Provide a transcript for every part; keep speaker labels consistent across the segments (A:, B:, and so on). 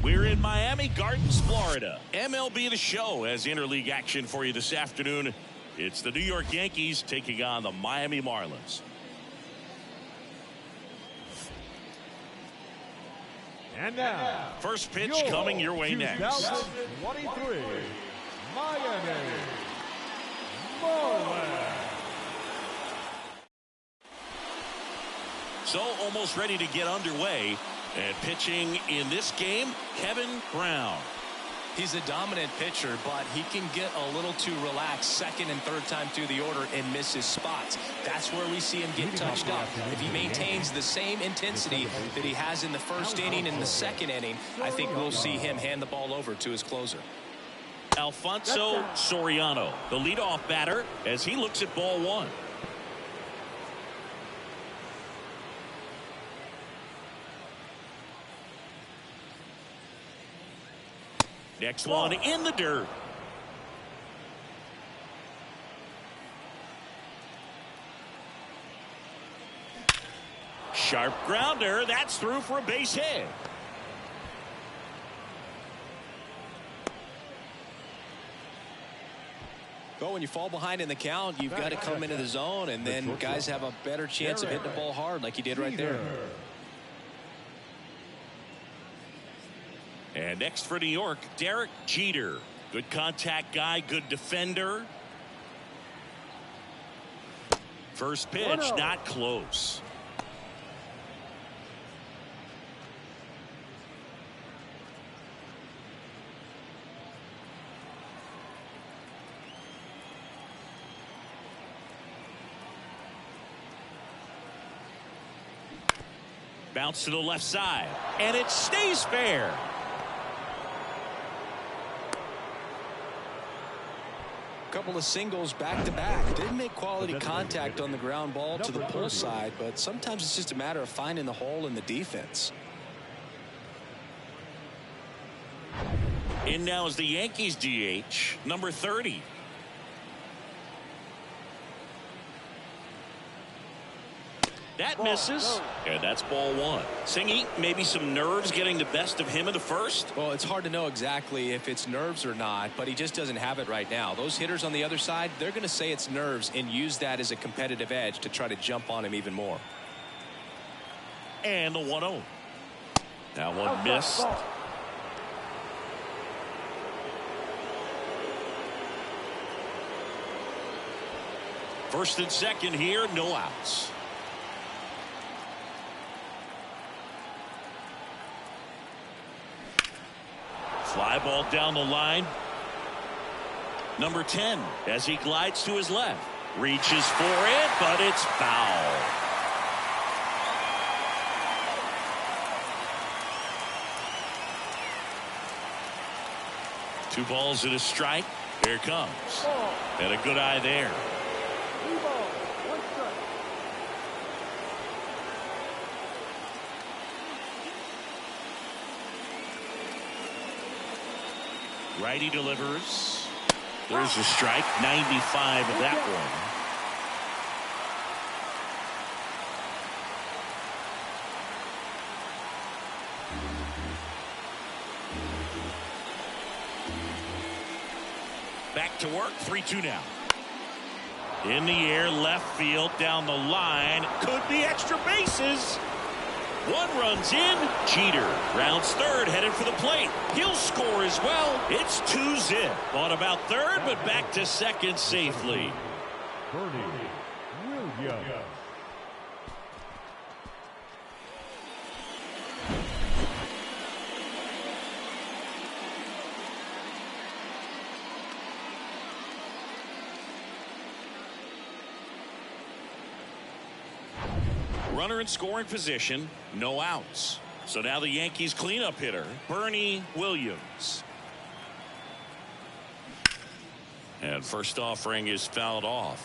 A: We're in Miami Gardens, Florida. MLB The Show has interleague action for you this afternoon. It's the New York Yankees taking on the Miami Marlins.
B: And now,
A: first pitch coming your way next.
B: 2023 Miami Marlins.
A: So almost ready to get underway. And pitching in this game, Kevin Brown.
C: He's a dominant pitcher, but he can get a little too relaxed second and third time through the order and miss his spots. That's where we see him get touched up. If he maintains the same intensity that he has in the first inning and the second inning, I think we'll see him hand the ball over to his closer.
A: Alfonso Soriano, the leadoff batter, as he looks at ball one. Next one in the dirt. Sharp grounder. That's through for a base hit.
C: Well, when you fall behind in the count, you've got to come into the zone, and then guys have a better chance of hitting the ball hard like he did right there.
A: And next for New York, Derek Jeter. Good contact guy, good defender. First pitch, not close. Bounce to the left side, and it stays fair.
C: Couple of singles back-to-back. Didn't make quality contact on the ground ball to the pull side, but sometimes it's just a matter of finding the hole in the defense.
A: In now is the Yankees DH, number 30. That misses, and that's ball one. Singy, maybe some nerves getting the best of him in the first?
C: Well, it's hard to know exactly if it's nerves or not, but he just doesn't have it right now. Those hitters on the other side, they're going to say it's nerves and use that as a competitive edge to try to jump on him even more.
A: And the 1-0. That one missed. First and second here, no outs. Fly ball down the line. Number 10 as he glides to his left. Reaches for it, but it's foul. Two balls and a strike. Here it comes. And a good eye there. Righty delivers. There's a strike. 95 of that one. Back to work. 3-2 now. In the air, left field, down the line. Could be extra bases. One runs in. Jeter rounds third, headed for the plate. He'll score as well. It's 2-zip. On about third, but back to second safely. Williams. Runner in scoring position, no outs. So now the Yankees cleanup hitter, Bernie Williams. And first offering is fouled off.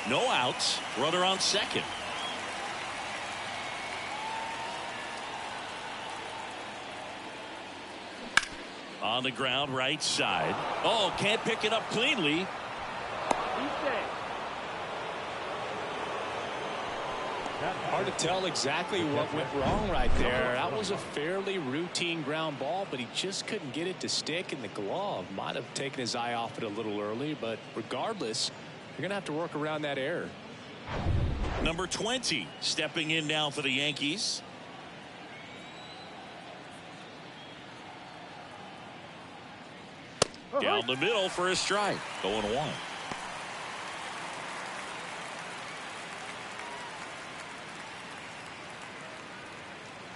A: No outs, runner on second. On the ground, right side. Oh, can't pick it up cleanly.
C: Hard to tell exactly what went wrong right there. That was a fairly routine ground ball, but he just couldn't get it to stick, and the glove might have taken his eye off it a little early. But regardless, you're going to have to work around that error.
A: Number 20 stepping in now for the Yankees. Down the middle for a strike. 0-1.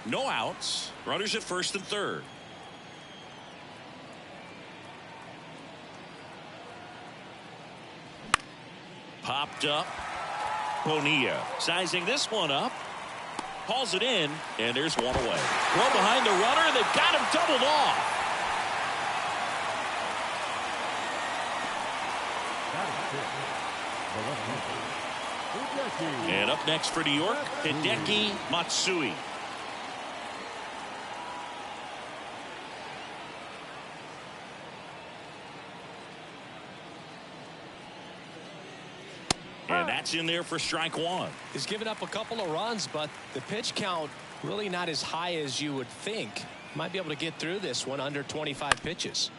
A: No outs. Runners at first and third. Popped up. Bonilla sizing this one up. Hauls it in, and there's one away. Throw behind the runner. They've got him doubled off. And up next for New York, Hideki Matsui. And that's in there for strike one.
C: He's given up a couple of runs, but the pitch count really not as high as you would think. Might be able to get through this one under 25 pitches.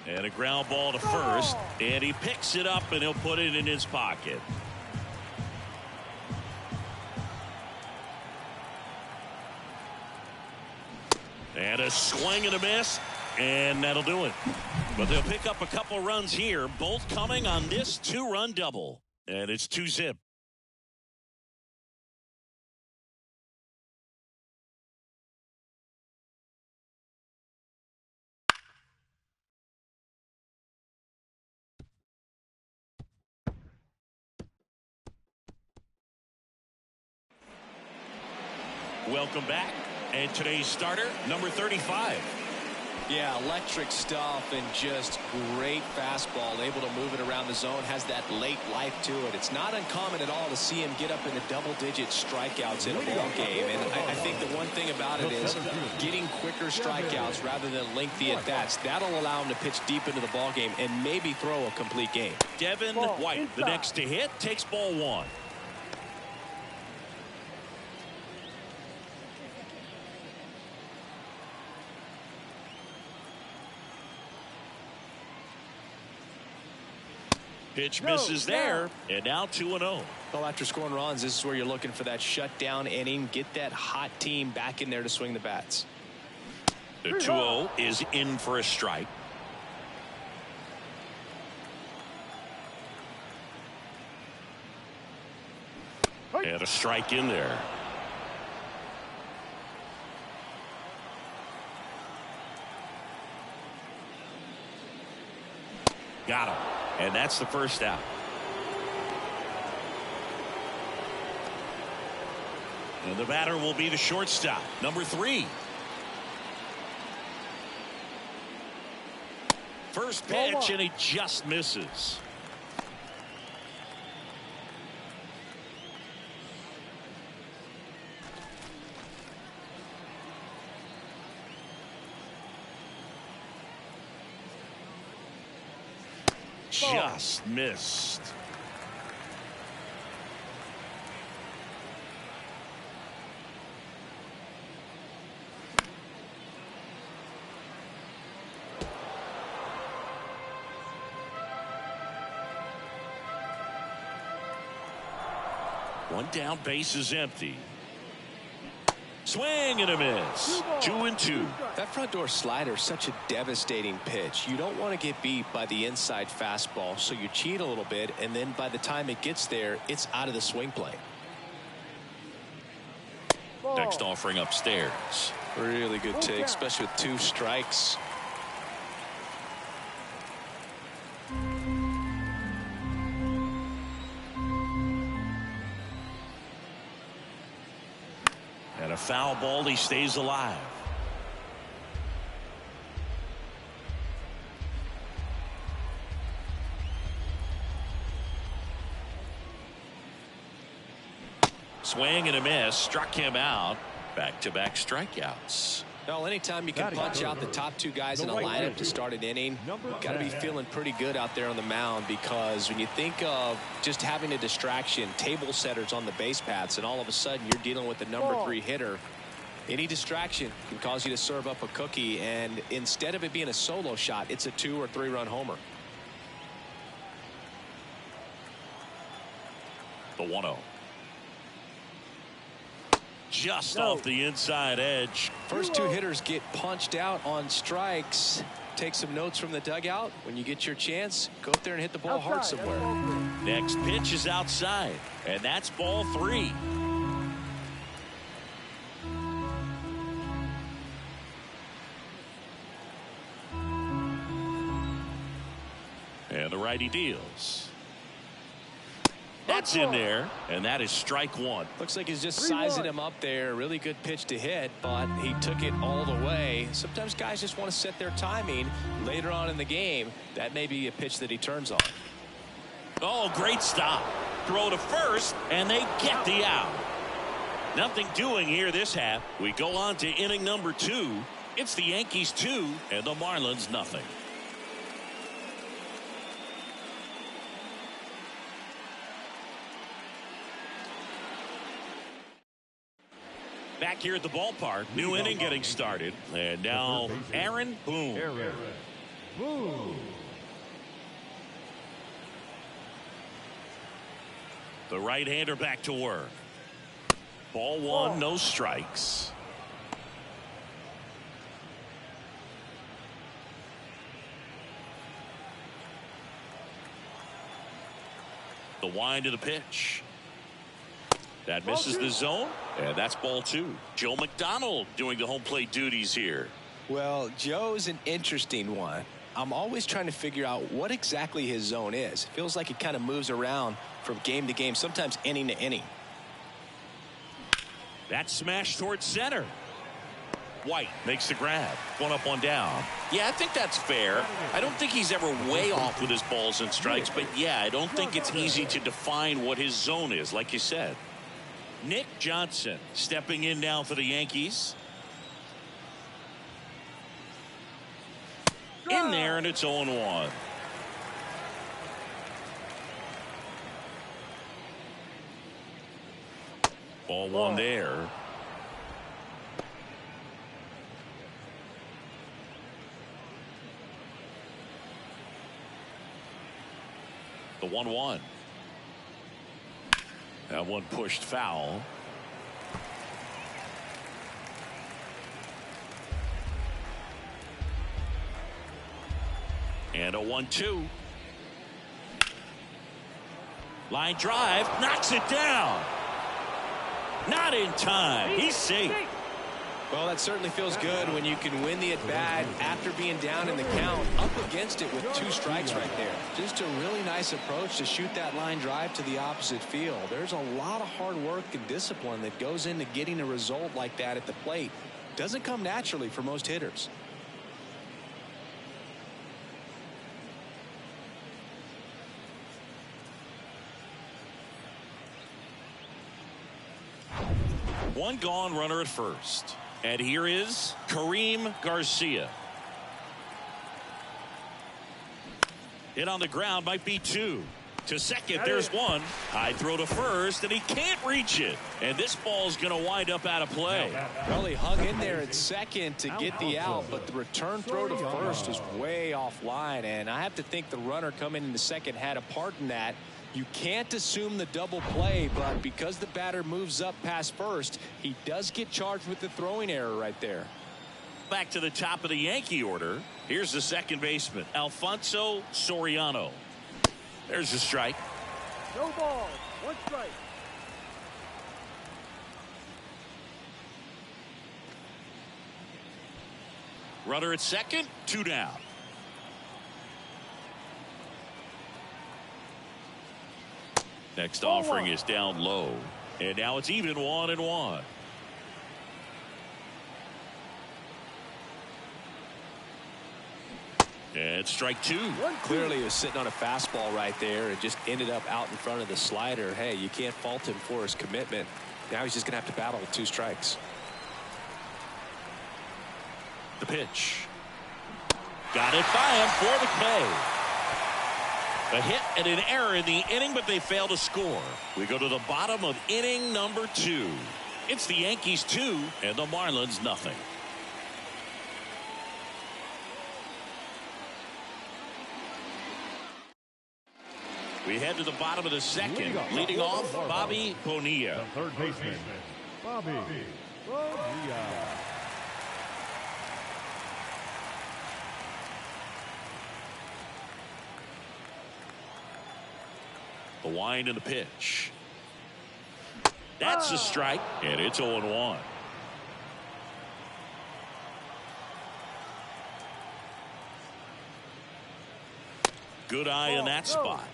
A: And a ground ball to first, and he picks it up and he'll put it in his pocket. And a swing and a miss, and that'll do it. But they'll pick up a couple runs here, both coming on this two-run double. And it's 2-zip. Welcome back. And today's starter, number 35.
C: Yeah, electric stuff and just great fastball. Able to move it around the zone. Has that late life to it. It's not uncommon at all to see him get up into double-digit strikeouts in a ball game. And I think the one thing about it is getting quicker strikeouts rather than lengthy at-bats. That'll allow him to pitch deep into the ball game and maybe throw a complete game.
A: Devin White, the next to hit, takes ball one. Pitch misses there, and now 2-0.
C: Well, after scoring runs, this is where you're looking for that shutdown inning. Get that hot team back in there to swing the bats.
A: The 2-0 is in for a strike. And a strike in there. Got him. And that's the first out. And the batter will be the shortstop, number 3. First pitch, and he just misses. Just missed. One down, base is empty. Swing and a miss. 2-2.
C: That front door slider is such a devastating pitch. You don't want to get beat by the inside fastball, so you cheat a little bit, and then by the time it gets there, it's out of the swing plane.
A: Next offering upstairs.
C: Really good take, especially with 2 strikes.
A: And a foul ball, he stays alive. Swing and a miss, struck him out. Back-to-back strikeouts.
C: Well, anytime you can punch out the top two guys in a lineup to start an inning, you've got to be feeling pretty good out there on the mound, because when you think of just having a distraction, table setters on the base paths, and all of a sudden you're dealing with the number 3 hitter, any distraction can cause you to serve up a cookie, and instead of it being a solo shot, it's a 2 or 3 run homer.
A: The 1-0. Just off the inside edge.
C: First 2 hitters get punched out on strikes. Take some notes from the dugout. When you get your chance, go up there and hit the ball hard somewhere.
A: Next pitch is outside, and that's ball 3. And the righty deals. That's in there, and that is strike 1.
C: Looks like he's just sizing him up there. Really good pitch to hit, but he took it all the way. Sometimes guys just want to set their timing later on in the game. That may be a pitch that he turns on.
A: Oh, great stop. Throw to first, and they get the out. Nothing doing here this half. We go on to inning number 2. It's the Yankees 2 and the Marlins nothing. Back here at the ballpark, new inning getting started, and now Aaron Boone. The right-hander back to work. Ball 1, no strikes. The wind of the pitch. That misses the zone, and that's ball 2. Joe McDonald doing the home plate duties here.
C: Well, Joe's an interesting one. I'm always trying to figure out what exactly his zone is. Feels like it kind of moves around from game to game, sometimes inning to inning.
A: That smash towards center. White makes the grab. 1 up, 1 down. Yeah, I think that's fair. I don't think he's ever way off with his balls and strikes, but yeah, I don't think it's easy to define what his zone is, like you said. Nick Johnson stepping in now for the Yankees. In there, and it's 0-1. Ball 1 there. The 1-1. That one pushed foul. And a 1-2. Line drive, knocks it down. Not in time. He's safe.
C: Well, that certainly feels good when you can win the at-bat after being down in the count, up against it with 2 strikes right there. Just a really nice approach to shoot that line drive to the opposite field. There's a lot of hard work and discipline that goes into getting a result like that at the plate. Doesn't come naturally for most hitters.
A: One gone, runner at first. And here is Kareem Garcia. Hit on the ground, might be 2. To second, there's 1. High throw to first, and he can't reach it. And this ball's going to wind up out of play.
C: Well, he hung in there at second to get the out, but the return throw to first was way offline. And I have to think the runner coming in the second had a part in that. You can't assume the double play, but because the batter moves up past first, he does get charged with the throwing error right there.
A: Back to the top of the Yankee order. Here's the second baseman, Alfonso Soriano. There's a strike.
B: No ball, 1 strike.
A: Runner at second, 2 down. Next offering is down low. And now it's even 1-1. And strike 2.
C: Clearly he was sitting on a fastball right there and just ended up out in front of the slider. Hey, you can't fault him for his commitment. Now he's just going to have to battle with 2 strikes.
A: The pitch. Got it by him for the K. A hit and an error in the inning, but they fail to score. We go to the bottom of inning number 2. It's the Yankees 2 and the Marlins nothing. We head to the bottom of the second. Leading off, Bobby Bonilla.
B: The third baseman, Bobby Bonilla.
A: The wind and the pitch. That's a strike, and it's 0-1. Good eye in that spot.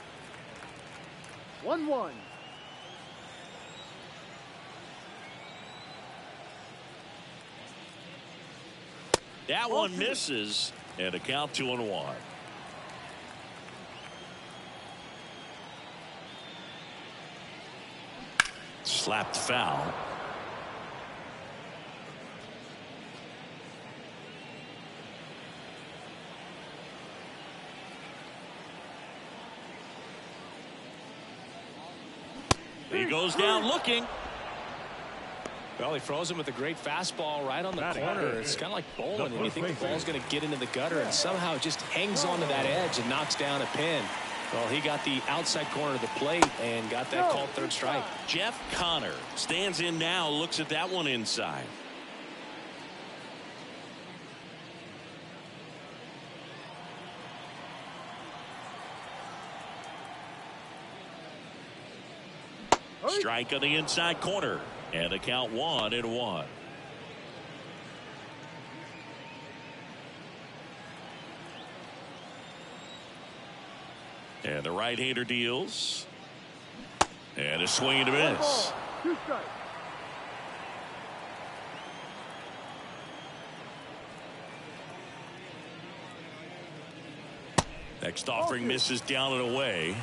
B: 1-1.
A: That one misses, and a count 2-1. Slapped foul. He goes down looking.
C: Well, he froze him with a great fastball right on the corner. It's kind of like bowling, and you think the ball's going to get into the gutter, and somehow it just hangs onto that edge and knocks down a pin. Well, he got the outside corner of the plate and got that called third strike.
A: Jeff Connor stands in now, looks at that one inside. Strike on the inside corner, and the count 1-1. And the right-hander deals. And a swing and a miss.
B: 2 strikes.
A: Next offering misses down and away.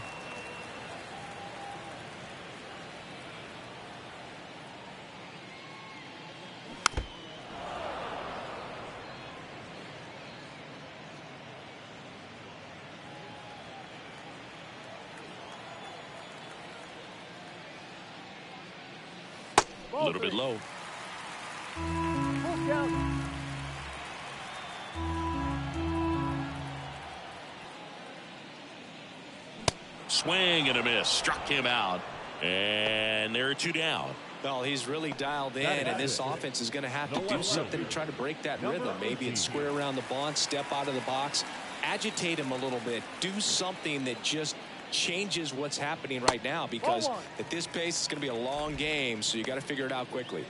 A: A little bit low.
B: Full count.
A: Swing and a miss. Struck him out. And there are 2 down.
C: Well, he's really dialed in, and this offense is going to have to do something to try to break that rhythm. Maybe it's square around the bunt, step out of the box, agitate him a little bit, do something that just changes what's happening right now, because at this pace it's going to be a long game, so you got to figure it out quickly.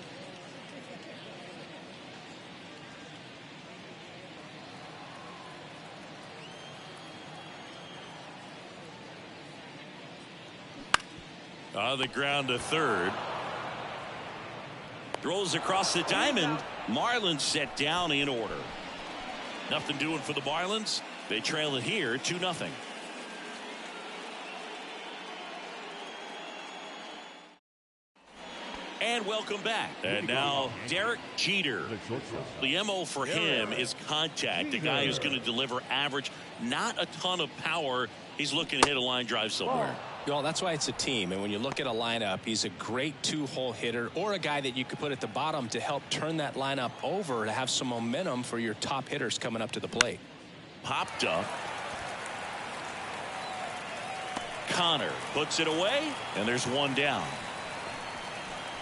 A: On the ground to third. Throws across the diamond. Marlins set down in order. Nothing doing for the Marlins. They trail it here 2-0. And welcome back. And now Derek Jeter. The MO for him is contact. A guy who's going to deliver average, not a ton of power. He's looking to hit a line drive somewhere.
C: Well, that's why it's a team. And when you look at a lineup, he's a great 2-hole hitter, or a guy that you could put at the bottom to help turn that lineup over to have some momentum for your top hitters coming up to the plate.
A: Popped up. Connor puts it away, and there's 1 down.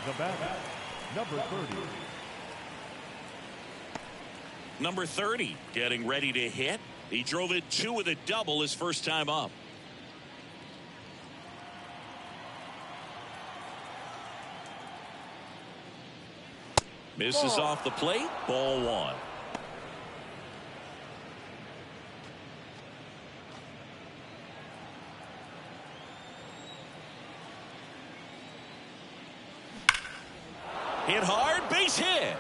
B: The batter, number 30.
A: Number 30 getting ready to hit. He drove it 2 with a double his first time up. Misses off the plate. Ball 1. Hit hard, base hit.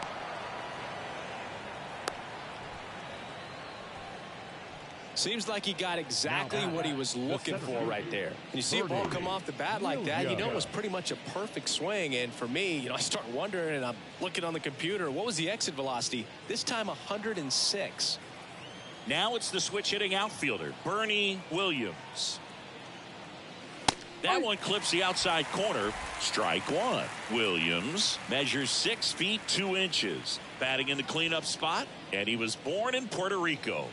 C: Seems like he got exactly what he was looking for right there. And you see a ball come off the bat like that, you know it was pretty much a perfect swing. And for me, I start wondering, and I'm looking on the computer, what was the exit velocity? This time 106.
A: Now it's the switch hitting outfielder, Bernie Williams. That one clips the outside corner. Strike one. Williams measures 6 feet 2 inches. Batting in the cleanup spot, and he was born in Puerto Rico.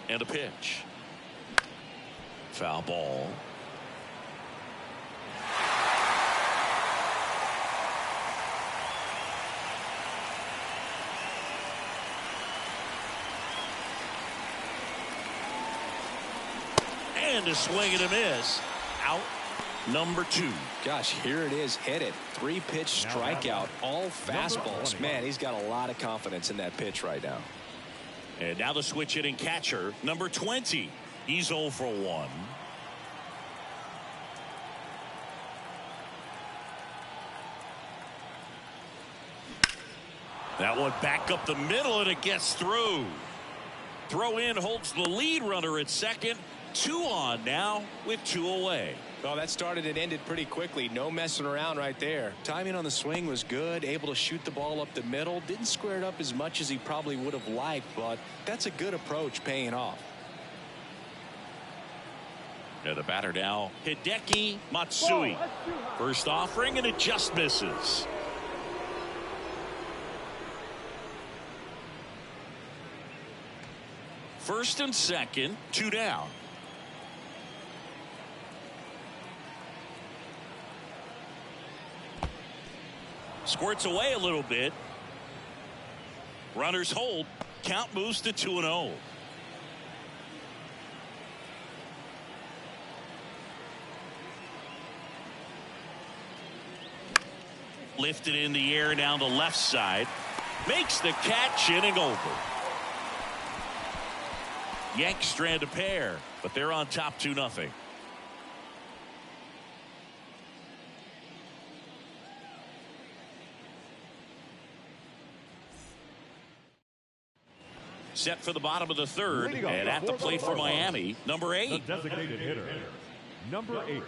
A: And a pitch. Foul ball. And a swing and a miss. Out number 2.
C: Gosh, here it is. Hit it. 3-pitch strikeout. All fastballs. Man, he's got a lot of confidence in that pitch right now.
A: And now the switch hitting catcher, number 20. He's 0 for 1. That one back up the middle, and it gets through. Throw in holds the lead runner at second. 2 on now with 2 away.
C: Well, that started and ended pretty quickly. No messing around right there. Timing on the swing was good. Able to shoot the ball up the middle. Didn't square it up as much as he probably would have liked, but that's a good approach, paying off.
A: And the batter now, Hideki Matsui. First offering, and it just misses. First and second, 2 down. Squirts away a little bit. Runners hold. Count moves to 2-0. Lifted in the air down the left side. Makes the catch, inning over. Yanks strand a pair, but they're on top 2-0. Set for the bottom of the third, and at the plate for Miami, number 8.
B: The designated hitter, number 8.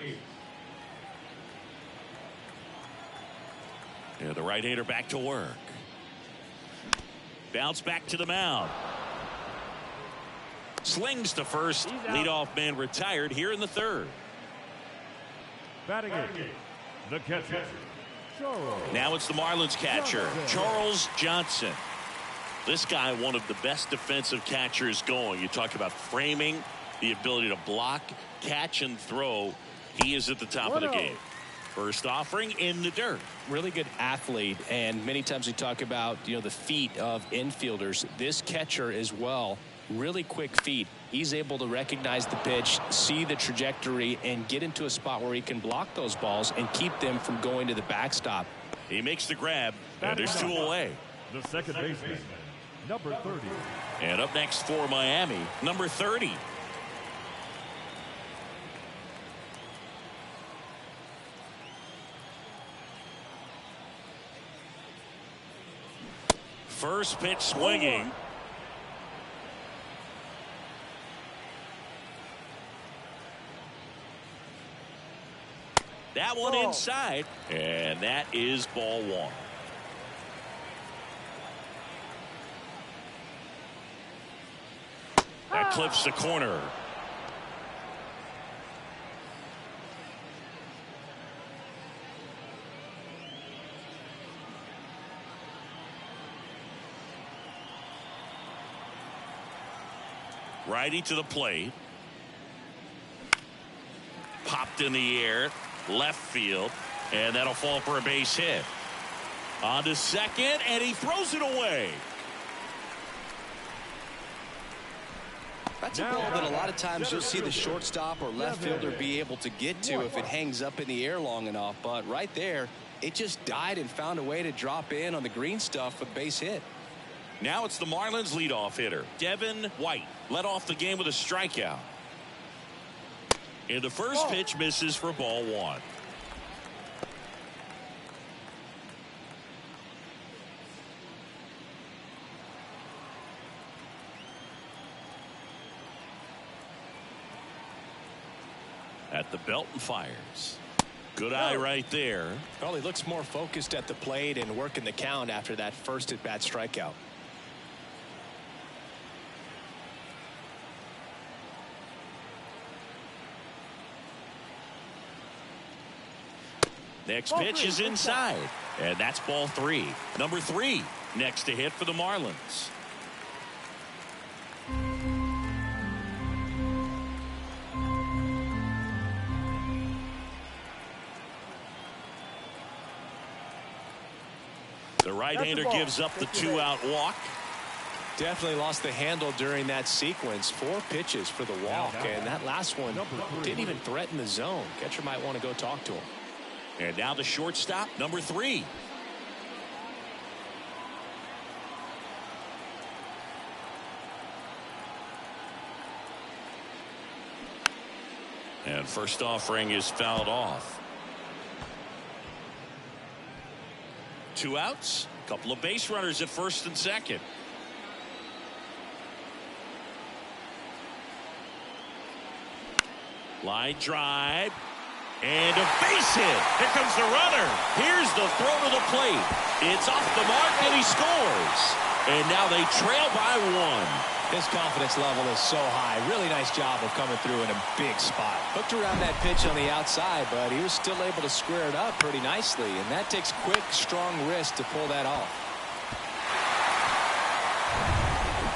A: And the right-hander back to work. Bounce back to the mound. Slings to first. Leadoff man retired here in the third.
B: Batting in, the catcher, Charles.
A: Now it's the Marlins catcher, Charles Johnson. This guy, one of the best defensive catchers going. You talk about framing, the ability to block, catch, and throw. He is at the top of the game. First offering in the dirt.
C: Really good athlete, and many times we talk about the feet of infielders. This catcher as well, really quick feet. He's able to recognize the pitch, see the trajectory, and get into a spot where he can block those balls and keep them from going to the backstop.
A: He makes the grab, and there's 2 away.
B: The second baseman, number 30.
A: And up next for Miami, number 30. First pitch swinging. That one inside, and that is ball 1. That clips the corner. Righty to the plate. Popped in the air, left field, and that'll fall for a base hit. On to second, and he throws it away.
C: That's a ball that a lot of times you'll see the shortstop or left fielder be able to get to if it hangs up in the air long enough. But right there, it just died and found a way to drop in on the green stuff with base hit.
A: Now it's the Marlins leadoff hitter, Devin White. Led off the game with a strikeout. And the first pitch misses for ball 1. at the belt and fires. Good eye right there.
C: Well, he looks more focused at the plate and working the count after that first at-bat strikeout.
A: Next pitch is inside, and that's ball 3. Number 3 next to hit for the Marlins. The right-hander gives up the 2-out walk.
C: Definitely lost the handle during that sequence. 4 pitches for the walk, and that last one didn't even threaten the zone. Catcher might want to go talk to him.
A: And now the shortstop, number 3. And first offering is fouled off. 2 outs, couple of base runners at first and second. Line drive. And a base hit. Here comes the runner. Here's the throw to the plate. It's off the mark and he scores. And now they trail by 1.
C: His confidence level is so high. Really nice job of coming through in a big spot. Hooked around that pitch on the outside, but he was still able to square it up pretty nicely. And that takes quick, strong wrist to pull that off.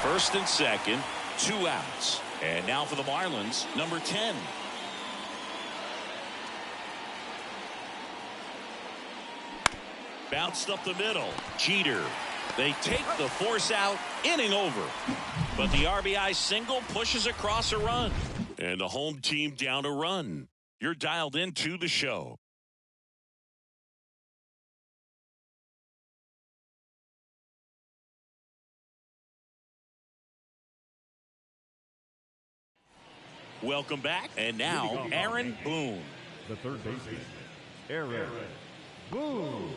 A: First and second, 2 outs. And now for the Marlins, number 10. Bounced up the middle. Jeter. They take the force out. Inning over. But the RBI single pushes across a run. And the home team down a run. You're dialed into the show. Welcome back. And now, Aaron Boone.
B: The third baseman, Aaron Boone.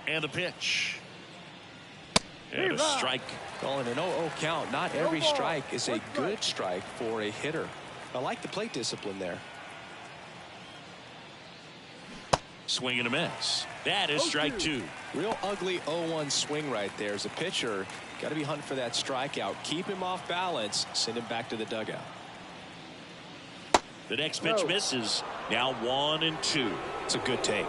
A: And a pitch. And a strike.
C: Calling an 0-0 count. Not every strike is a good strike for a hitter. I like the plate discipline there.
A: Swing and a miss. That is strike 2.
C: Real ugly 0-1 swing right there. As a pitcher, got to be hunting for that strikeout. Keep him off balance. Send him back to the dugout.
A: The next pitch misses. Now 1-2.
C: It's a good take.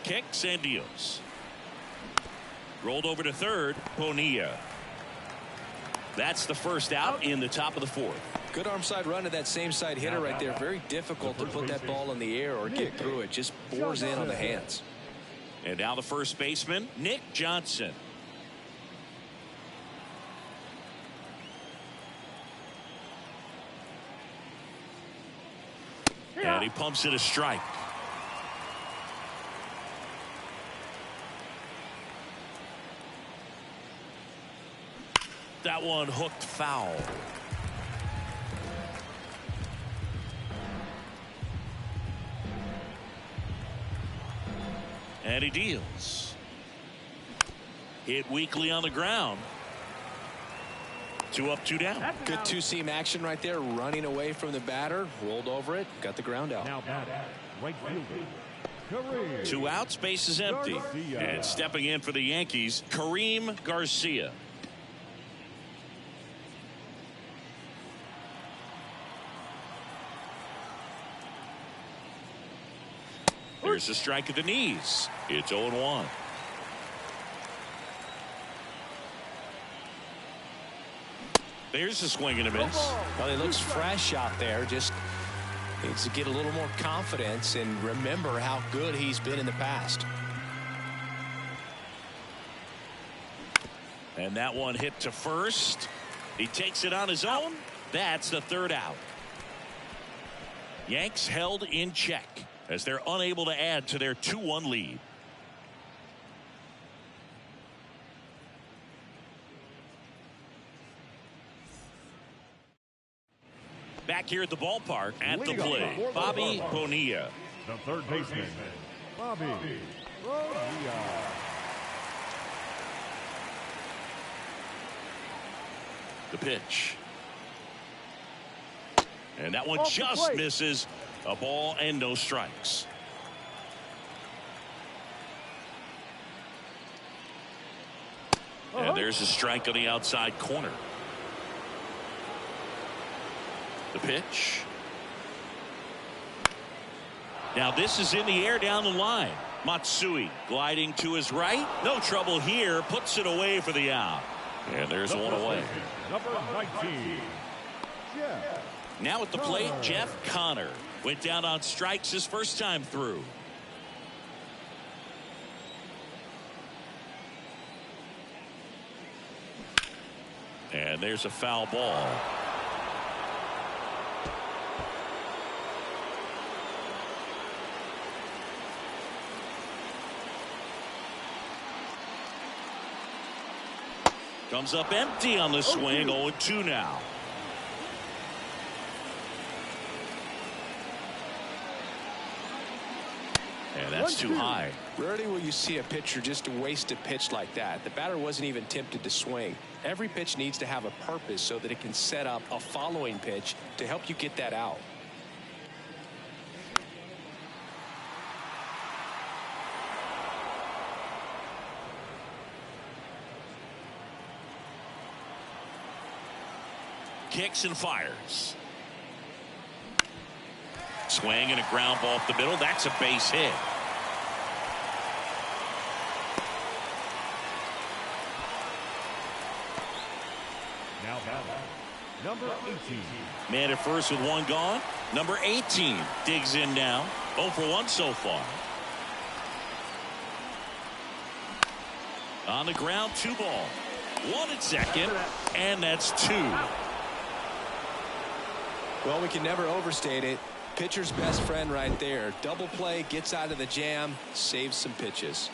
A: Kicks and deals. Rolled over to third. Bonilla. That's the first out in the top of the 4th.
C: Good arm side run to that same side hitter right there. Very difficult to put that ball in the air or get through it. Just bores in on the hands.
A: And now the first baseman, Nick Johnson. And he pumps it a strike. That one hooked foul. And he deals. Hit weakly on the ground. 2 up, 2 down.
C: Good 2-seam action right there. Running away from the batter. Rolled over it. Got the ground out.
B: Now batting, right fielder,
A: 2 outs, base is empty. And stepping in for the Yankees, Kareem Garcia. There's a strike at the knees. It's 0-1. There's a swing and a miss.
C: Well, he looks fresh out there. Just needs to get a little more confidence and remember how good he's been in the past.
A: And that one hit to first. He takes it on his own. That's the 3rd out. Yanks held in check as they're unable to add to their 2-1 lead. Back here at the ballpark at the plate, Bobby Bonilla.
B: The third baseman, Bobby Rodia.
A: The pitch. And that one just misses. A ball and no strikes. And there's a strike on the outside corner. The pitch. Now this is in the air down the line. Matsui gliding to his right. No trouble here. Puts it away for the out. And there's one away.
B: Number 19. Jeff.
A: Now at the plate, Jeff Connor. Went down on strikes his first time through. And there's a foul ball. Comes up empty on the swing. 0-2 now. And that's too high.
C: Rarely will you see a pitcher just waste a pitch like that. The batter wasn't even tempted to swing. Every pitch needs to have a purpose so that it can set up a following pitch to help you get that out.
A: Kicks and fires. Swing and a ground ball up the middle. That's a base hit.
B: Now batting, number 18.
A: Man at first with one gone. Number 18 digs in now. 0 for 1 so far. On the ground, 2 ball. 1 at second, and that's 2.
C: Well, we can never overstate it. Pitcher's best friend right there. Double play, gets out of the jam, saves some pitches.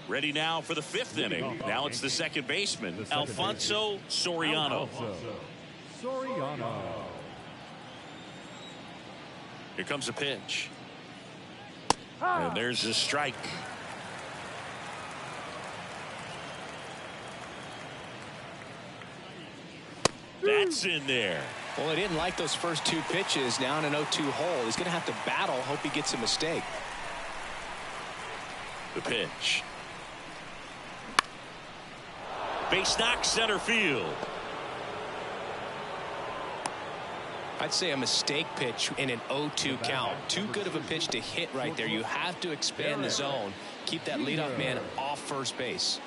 A: Ready now for the 5th inning. Now it's the second baseman, Alfonso Soriano.
B: Soriano.
A: Here comes a pitch. And there's a strike. That's in there.
C: Well, he didn't like those first 2 pitches. Now in an 0-2 hole. He's going to have to battle. Hope he gets a mistake.
A: The pitch. Base knock, center field.
C: I'd say a mistake pitch in an 0-2 count. Too good of a pitch to hit right there. You have to expand the zone. Keep that leadoff man off first base.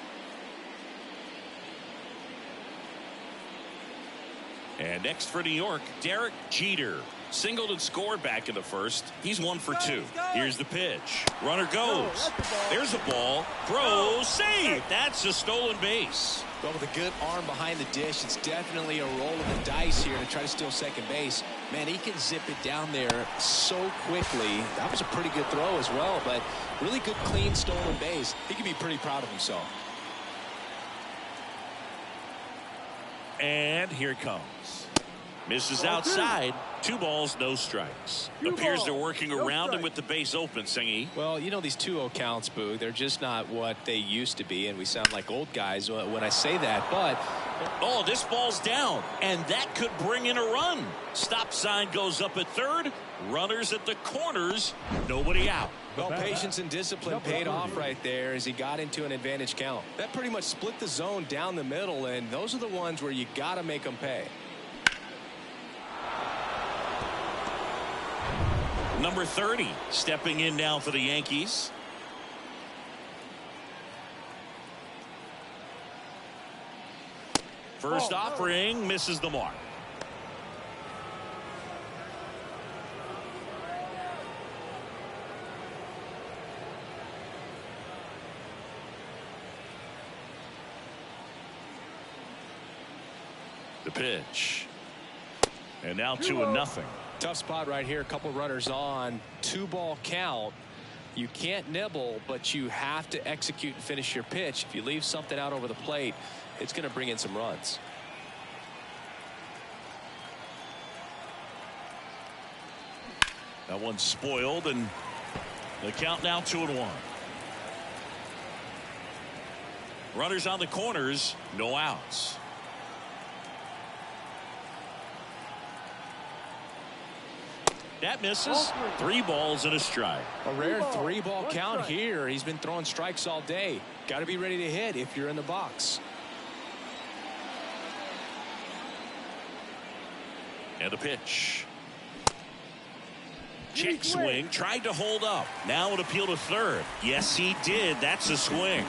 A: And next for New York, Derek Jeter. Singled and scored back in the first. He's 1 for 2. Here's the pitch. Runner goes. There's a ball. Throw. Save. That's a stolen base.
C: Well, with a good arm behind the dish, it's definitely a roll of the dice here to try to steal second base. Man, he can zip it down there so quickly. That was a pretty good throw as well, but really good, clean, stolen base. He can be pretty proud of himself.
A: And here it comes. Misses outside. 2 balls, no strikes. Appears they're working around him with the base open, Singy.
C: Well, you know, these 2-0 counts, Boog, they're just not what they used to be, and we sound like old guys when I say that, but...
A: Oh, this ball's down, and that could bring in a run. Stop sign goes up at third. Runners at the corners. Nobody out.
C: Well, patience and discipline paid off right there as he got into an advantage count. That pretty much split the zone down the middle, and those are the ones where you got to make them pay.
A: Number 30 stepping in now for the Yankees. First offering misses the mark. The pitch. And now 2-0.
C: Tough spot right here. A couple runners on. 2-ball count. You can't nibble, but you have to execute and finish your pitch. If you leave something out over the plate, it's going to bring in some runs.
A: That one's spoiled, and the count now 2-1. Runners on the corners, no outs. That misses. 3 balls and a strike.
C: A rare 3-ball count here. He's been throwing strikes all day. Got to be ready to hit if you're in the box.
A: And a pitch. Check swing. Tried to hold up. Now an appeal to third. Yes, he did. That's a swing.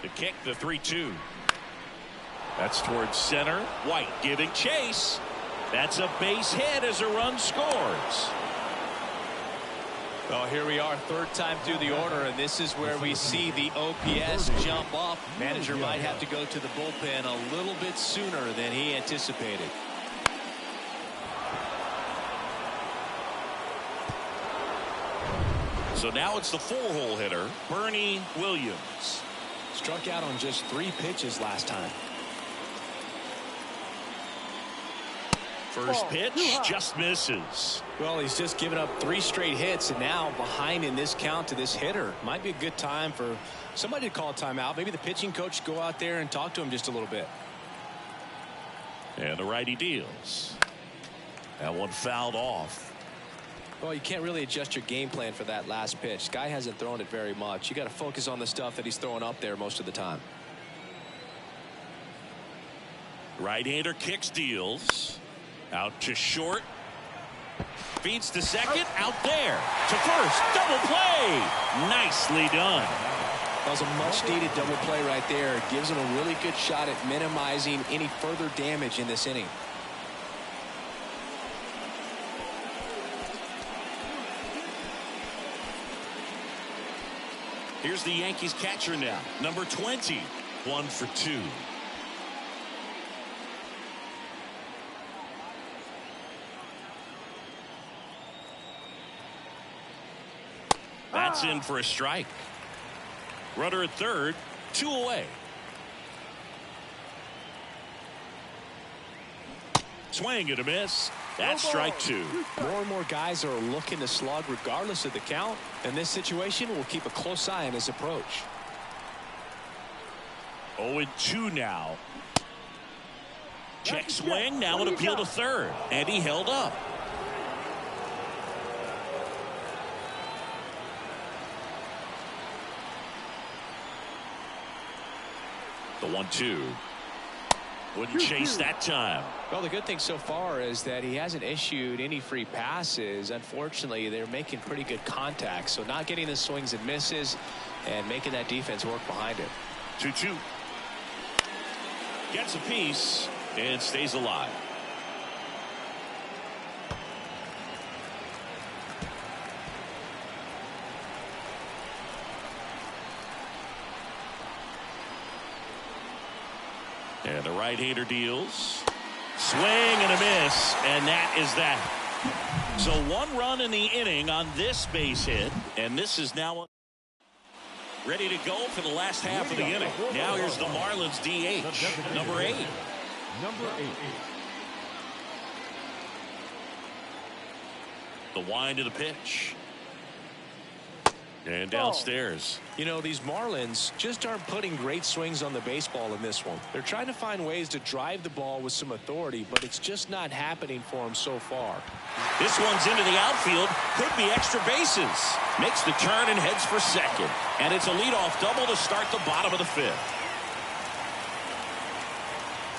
A: The kick, the 3-2. That's towards center. White giving chase. That's a base hit as a run scores.
C: Well, here we are, third time through the order, and this is where we see the OPS jump up. Manager might have to go to the bullpen a little bit sooner than he anticipated.
A: So now it's the 4-hole hitter, Bernie Williams.
C: Struck out on just 3 pitches last time.
A: First pitch just misses.
C: Well, he's just given up 3 straight hits, and now behind in this count to this hitter. Might be a good time for somebody to call a timeout. Maybe the pitching coach go out there and talk to him just a little bit.
A: And the righty deals. That one fouled off.
C: Well, you can't really adjust your game plan for that last pitch. Guy hasn't thrown it very much. You got to focus on the stuff that he's throwing up there most of the time.
A: Right-hander kicks, deals. Out to short. Feeds to second. Out there. To first. Double play. Nicely done.
C: That was a much-needed double play right there. It gives him a really good shot at minimizing any further damage in this inning.
A: Here's the Yankees catcher now. Number 20. 1 for 2. That's in for a strike. Runner at third. 2 away. Swing and a miss. That's strike 2.
C: More and more guys are looking to slug regardless of the count. In this situation, we'll keep a close eye on his approach.
A: 0-2 now. Check swing. Now an appeal to third. And he held up. The 1-2. Wouldn't chase that time.
C: Well, the good thing so far is that he hasn't issued any free passes. Unfortunately, they're making pretty good contact. So not getting the swings and misses and making that defense work behind him.
A: 2-2. Gets a piece and stays alive. And the right-hander deals. Swing and a miss, and that is that. So 1 run in the inning on this base hit, and this is now ready to go for the last half of the inning. Now here's the Marlins DH, number 8.
B: Number 8.
A: The wind of the pitch. And downstairs.
C: You know, these Marlins just aren't putting great swings on the baseball in this one. They're trying to find ways to drive the ball with some authority, but it's just not happening for them so far.
A: This one's into the outfield. Could be extra bases. Makes the turn and heads for second. And it's a leadoff double to start the bottom of the 5th.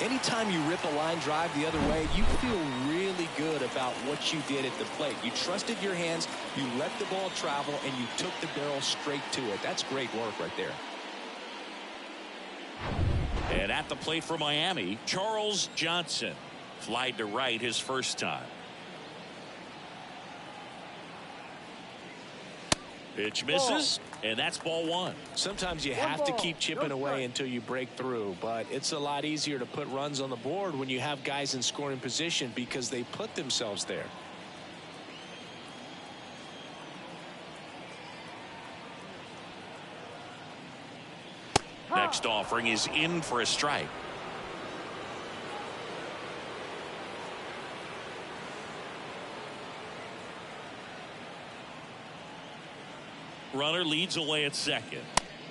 C: Anytime you rip a line drive the other way, you feel really good about what you did at the plate. You trusted your hands, you let the ball travel, and you took the barrel straight to it. That's great work right there.
A: And at the plate for Miami, Charles Johnson. Flied to right his first time. Pitch misses, and that's ball one.
C: Sometimes you have to keep chipping away until you break through, but it's a lot easier to put runs on the board when you have guys in scoring position because they put themselves there.
A: Next offering is in for a strike. Runner leads away at second.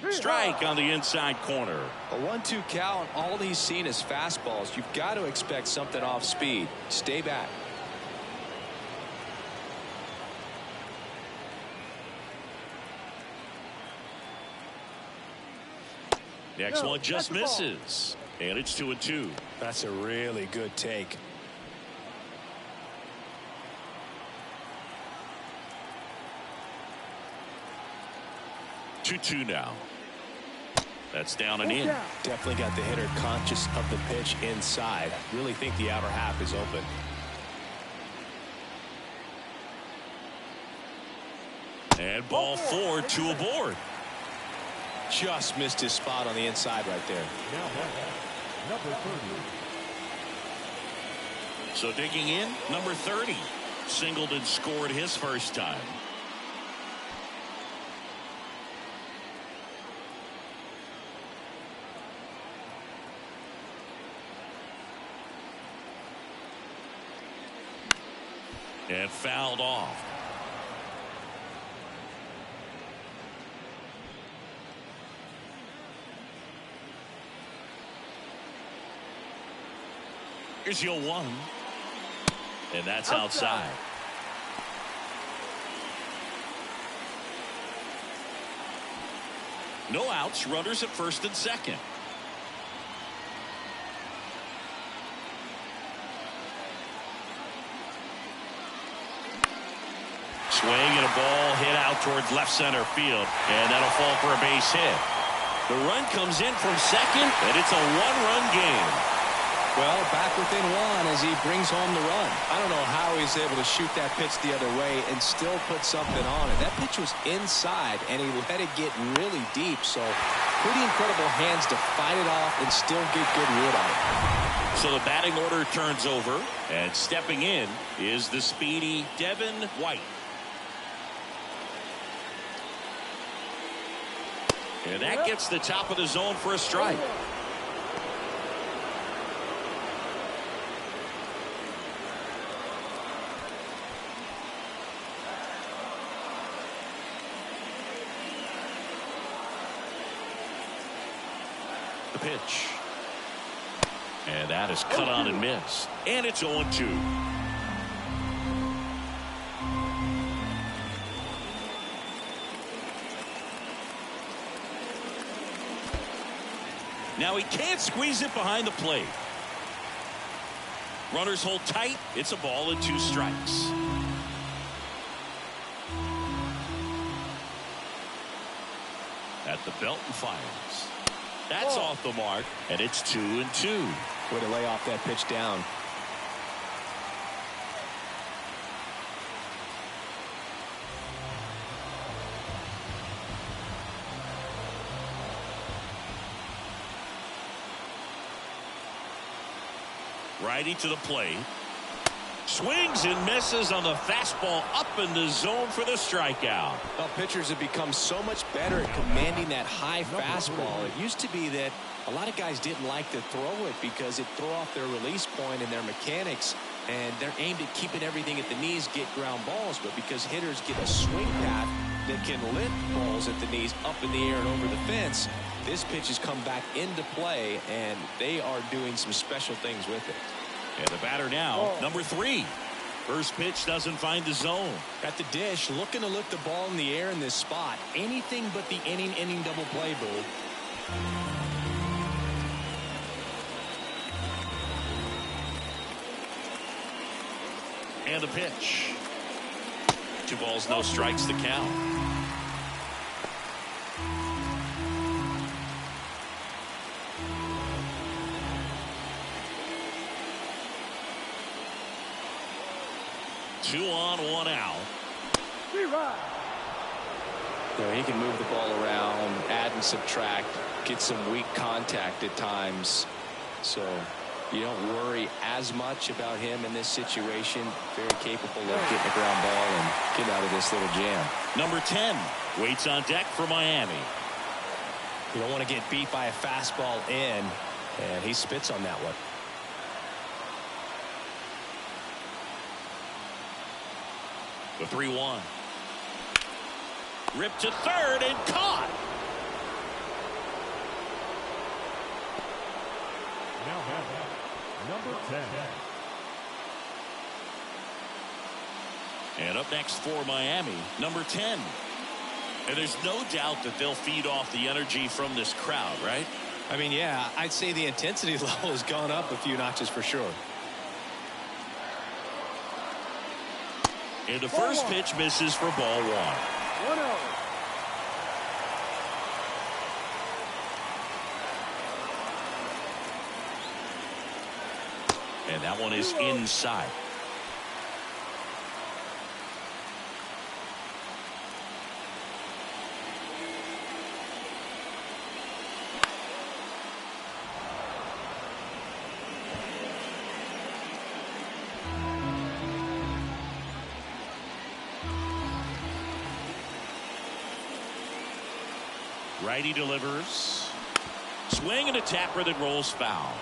A: Strike on the inside corner.
C: A 1-2 count. All he's seen is fastballs. You've got to expect something off speed. Stay back.
A: Next one just misses. And it's 2-2.
C: That's a really good take.
A: 2-2 now. That's down and in.
C: Definitely got the hitter conscious of the pitch inside. Really think the outer half is open.
A: And ball four, two aboard.
C: Just missed his spot on the inside right there.
B: Now number 30.
A: So digging in, number 30. Singled and scored his first time. And fouled off. Here's your 1. And that's outside. No outs, runners at first and second. Swing and a ball hit out towards left center field, and that'll fall for a base hit. The run comes in from second, and it's a one-run game.
C: Well, back within one as he brings home the run. I don't know how he's able to shoot that pitch the other way and still put something on it. That pitch was inside, and he let it get really deep. So pretty incredible hands to fight it off and still get good wood on it.
A: So the batting order turns over, and stepping in is the speedy Devin White. And that gets the top of the zone for a strike. The pitch. And that is cut on and missed. And it's 0-2. Now he can't squeeze it behind the plate. Runners hold tight. It's a ball and 2 strikes. At the belt and fires. That's off the mark, and it's 2-2.
C: Way to lay off that pitch down.
A: Righty to the plate. Swings and misses on the fastball up in the zone for the strikeout.
C: Well, pitchers have become so much better at commanding that high fastball. It used to be that a lot of guys didn't like to throw it because it threw off their release point and their mechanics, and they're aimed at keeping everything at the knees, get ground balls. But because hitters get a swing path that can lift balls at the knees up in the air and over the fence, this pitch has come back into play, and they are doing some special things with it.
A: And the batter now, number 3. First pitch doesn't find the zone.
C: At the dish, looking to lift the ball in the air in this spot. Anything but the inning double play, Boo.
A: And the pitch. 2 balls, no strikes, the count. Two on, 1 out.
C: You know, he can move the ball around, add and subtract, get some weak contact at times. So you don't worry as much about him in this situation. Very capable of getting a ground ball and getting out of this little jam.
A: Number 10 waits on deck for Miami.
C: You don't want to get beat by a fastball in, and he spits on that one.
A: The 3-1. Ripped to third and caught.
B: Now number 10.
A: And up next for Miami, number 10. And there's no doubt that they'll feed off the energy from this crowd, right?
C: I mean, yeah, I'd say the intensity level has gone up a few notches for sure.
A: And the first pitch misses for ball 1.
B: 1-0.
A: And that one is inside. Righty delivers. Swing and a tapper that rolls foul.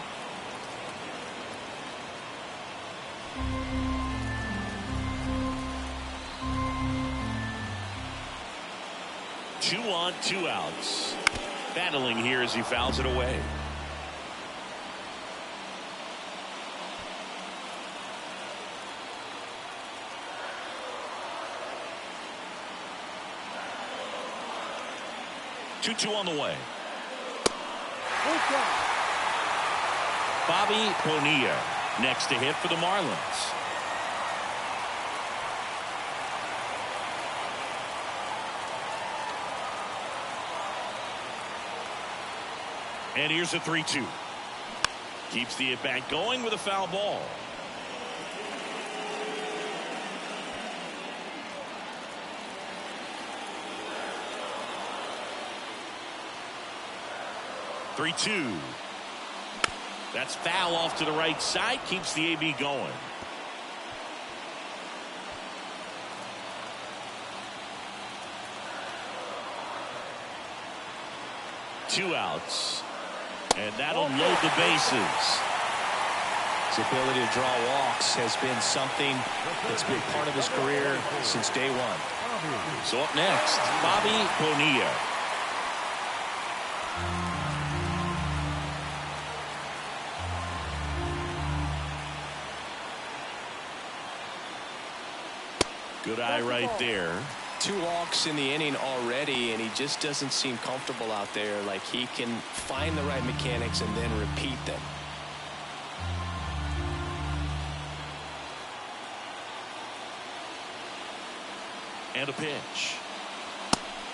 A: Two on, 2 outs. Battling here as he fouls it away. Two on the way. Bobby Bonilla next to hit for the Marlins. And here's a 3-2. Keeps the at-bat going with a foul ball. Three-two. That's foul off to the right side. Keeps the AB going. Two outs. And that'll load the bases.
C: His ability to draw walks has been something that's been part of his career since day one.
A: So up next, Bobby Bonilla. Good eye right there.
C: 2 walks in the inning already, and he just doesn't seem comfortable out there. Like he can find the right mechanics and then repeat them.
A: And a pitch.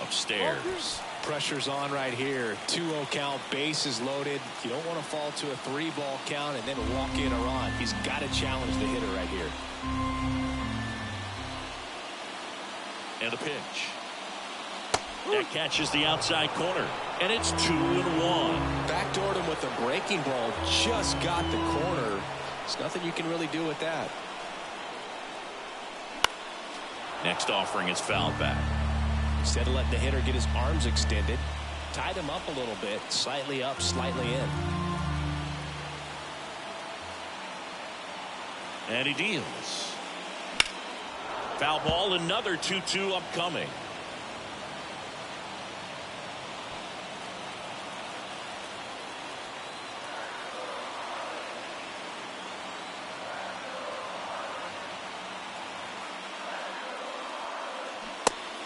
A: Upstairs.
C: Pressure's on right here. 2-0 count, bases loaded. You don't want to fall to a 3-ball count and then walk in or on. He's got to challenge the hitter right here.
A: And a pitch. That catches the outside corner. And it's 2-1.
C: Backdoored him with a breaking ball. Just got the corner. There's nothing you can really do with that.
A: Next offering is fouled back.
C: Instead of letting the hitter get his arms extended, tied him up a little bit. Slightly up, slightly in.
A: And he deals. Foul ball, another 2-2 upcoming.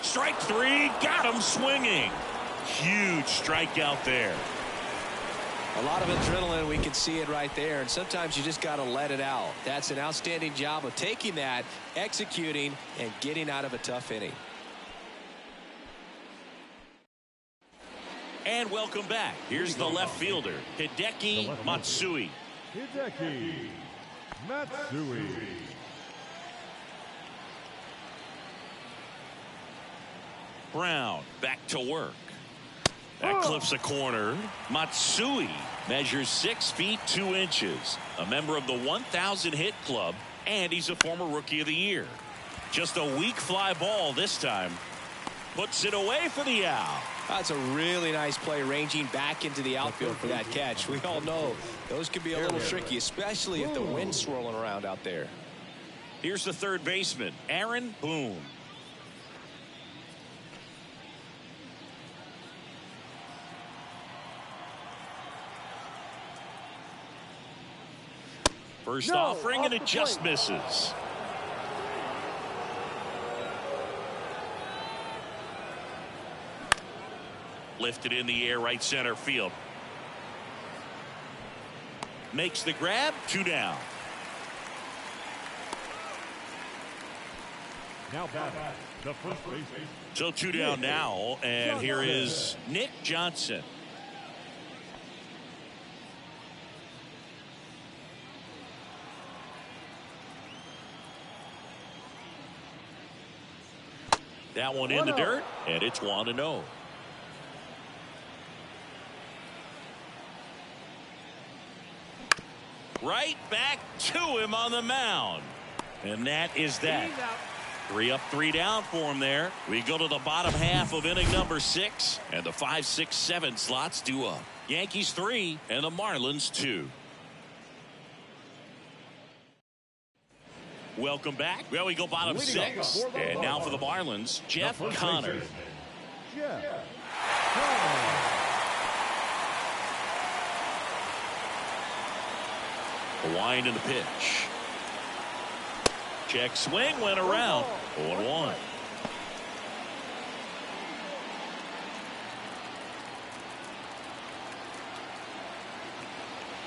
A: Strike 3, got him swinging. Huge strikeout there.
C: A lot of adrenaline, we can see it right there, and sometimes you just got to let it out. That's an outstanding job of taking that, executing, and getting out of a tough inning.
A: And welcome back. Here's the left fielder, Hideki Matsui.
B: Hideki Matsui.
A: Brown back to work. That clips a corner. Matsui measures 6 feet 2 inches. A member of the 1,000 hit club, and he's a former Rookie of the Year. Just a weak fly ball this time. Puts it away for the out.
C: That's a really nice play, ranging back into the outfield for that catch. We all know those could be a little tricky, especially if the wind's swirling around out there.
A: Here's the third baseman, Aaron Boone. First offering, and it just misses. Lifted in the air, right center field. Makes the grab, 2 down.
B: Now batting, the first baseman.
A: So 2 down now, and here is Nick Johnson. That one in the dirt, and it's 1-0. Right back to him on the mound. And that is that. 3 up, 3 down for him there. We go to the bottom half of inning number 6, and the 5, 6, 7 slots due up. Yankees 3 and the Marlins 2. Welcome back. Well, we go bottom 6, and now for the Marlins, Jeff Connor. The wind and the pitch. Check swing, went around. 0-1.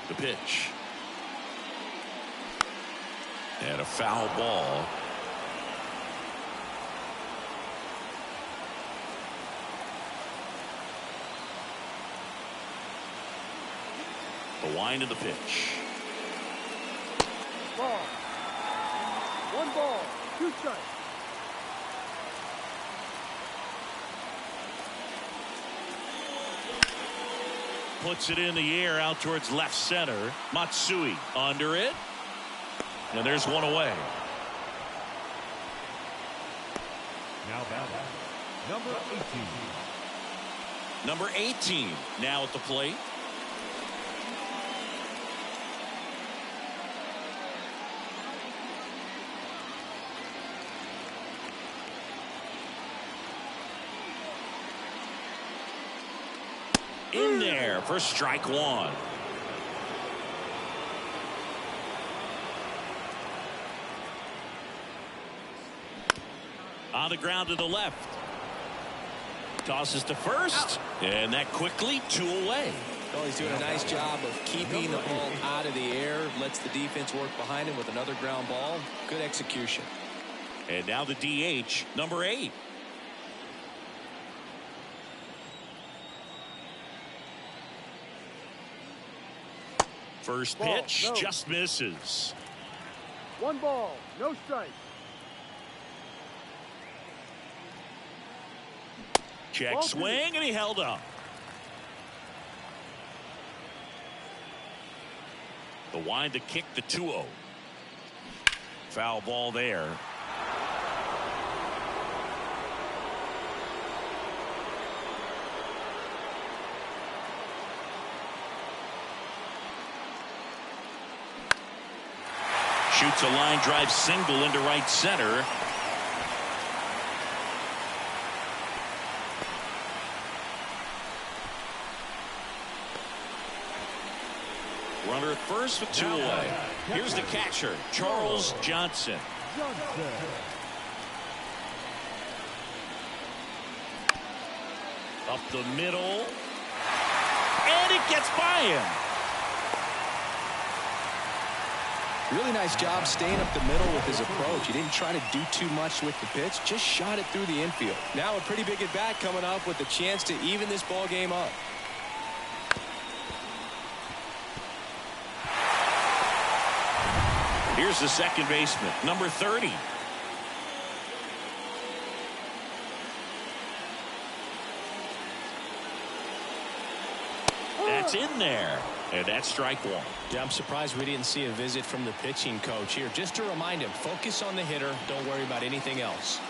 A: The pitch. And a foul ball. The wind of the pitch.
D: Ball. 1 ball, 2 strikes.
A: Puts it in the air out towards left center. Matsui under it. And there's one away.
B: Now batting, number 18.
A: Number 18 now at the plate. In there for strike 1. On the ground to the left. Tosses to first. And that quickly 2 away.
C: Well, he's doing a nice job of keeping the ball out of the air. Lets the defense work behind him with another ground ball. Good execution.
A: And now the DH, number 8. First pitch just misses.
D: 1 ball, no strike.
A: Check swing, and he held up. The wind to kick the 2-0. Foul ball there. Shoots a line drive single into right center. Runner at first with 2 away. Here's the catcher, Charles Johnson. Up the middle. And it gets by him.
C: Really nice job staying up the middle with his approach. He didn't try to do too much with the pitch, just shot it through the infield. Now a pretty big at bat coming up with a chance to even this ball game up.
A: Here's the second baseman, number 30. That's in there. And that's strike one.
C: Yeah, I'm surprised we didn't see a visit from the pitching coach here. Just to remind him, focus on the hitter. Don't worry about anything else.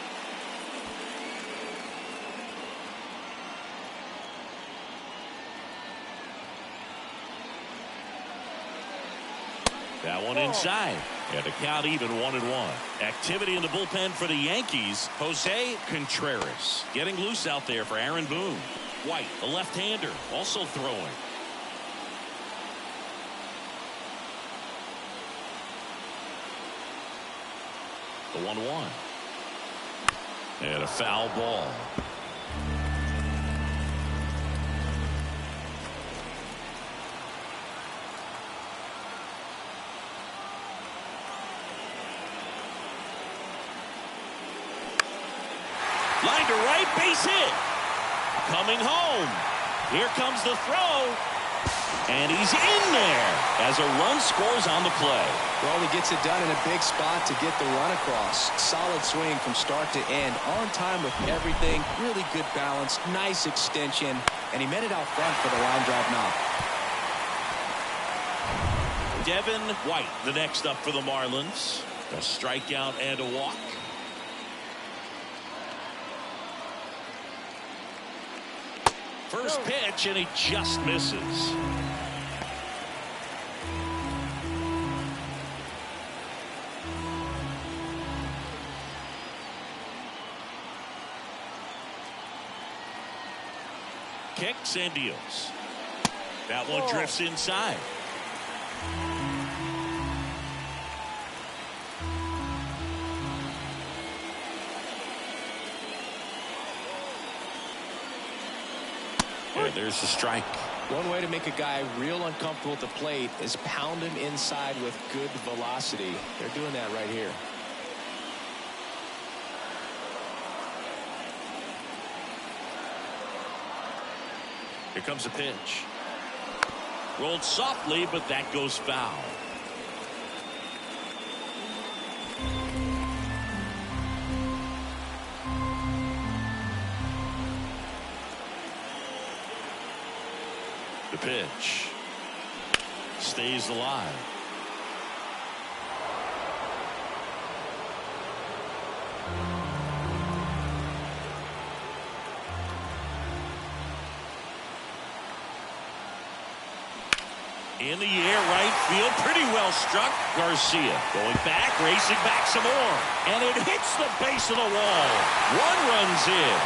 A: That one inside. And the count even 1-1. Activity in the bullpen for the Yankees. Jose Contreras getting loose out there for Aaron Boone. White, a left-hander, also throwing. The 1-1. And a foul ball. Line to right, base hit. Coming home. Here comes the throw. And he's in there as a run scores on the play.
C: Well, he gets it done in a big spot to get the run across. Solid swing from start to end. On time with everything. Really good balance. Nice extension. And he met it out front for the line drive knock.
A: Devin White, the next up for the Marlins. A strikeout and a walk. First pitch, and he just misses. Kicks and deals. That one drifts inside. And there's the strike.
C: One way to make a guy real uncomfortable at the plate is pound him inside with good velocity. They're doing that right here.
A: Here comes a pitch. Rolled softly, but that goes foul. The pitch stays alive. In the air, right field, pretty well struck. Garcia going back, racing back some more. And it hits the base of the wall. One runs in.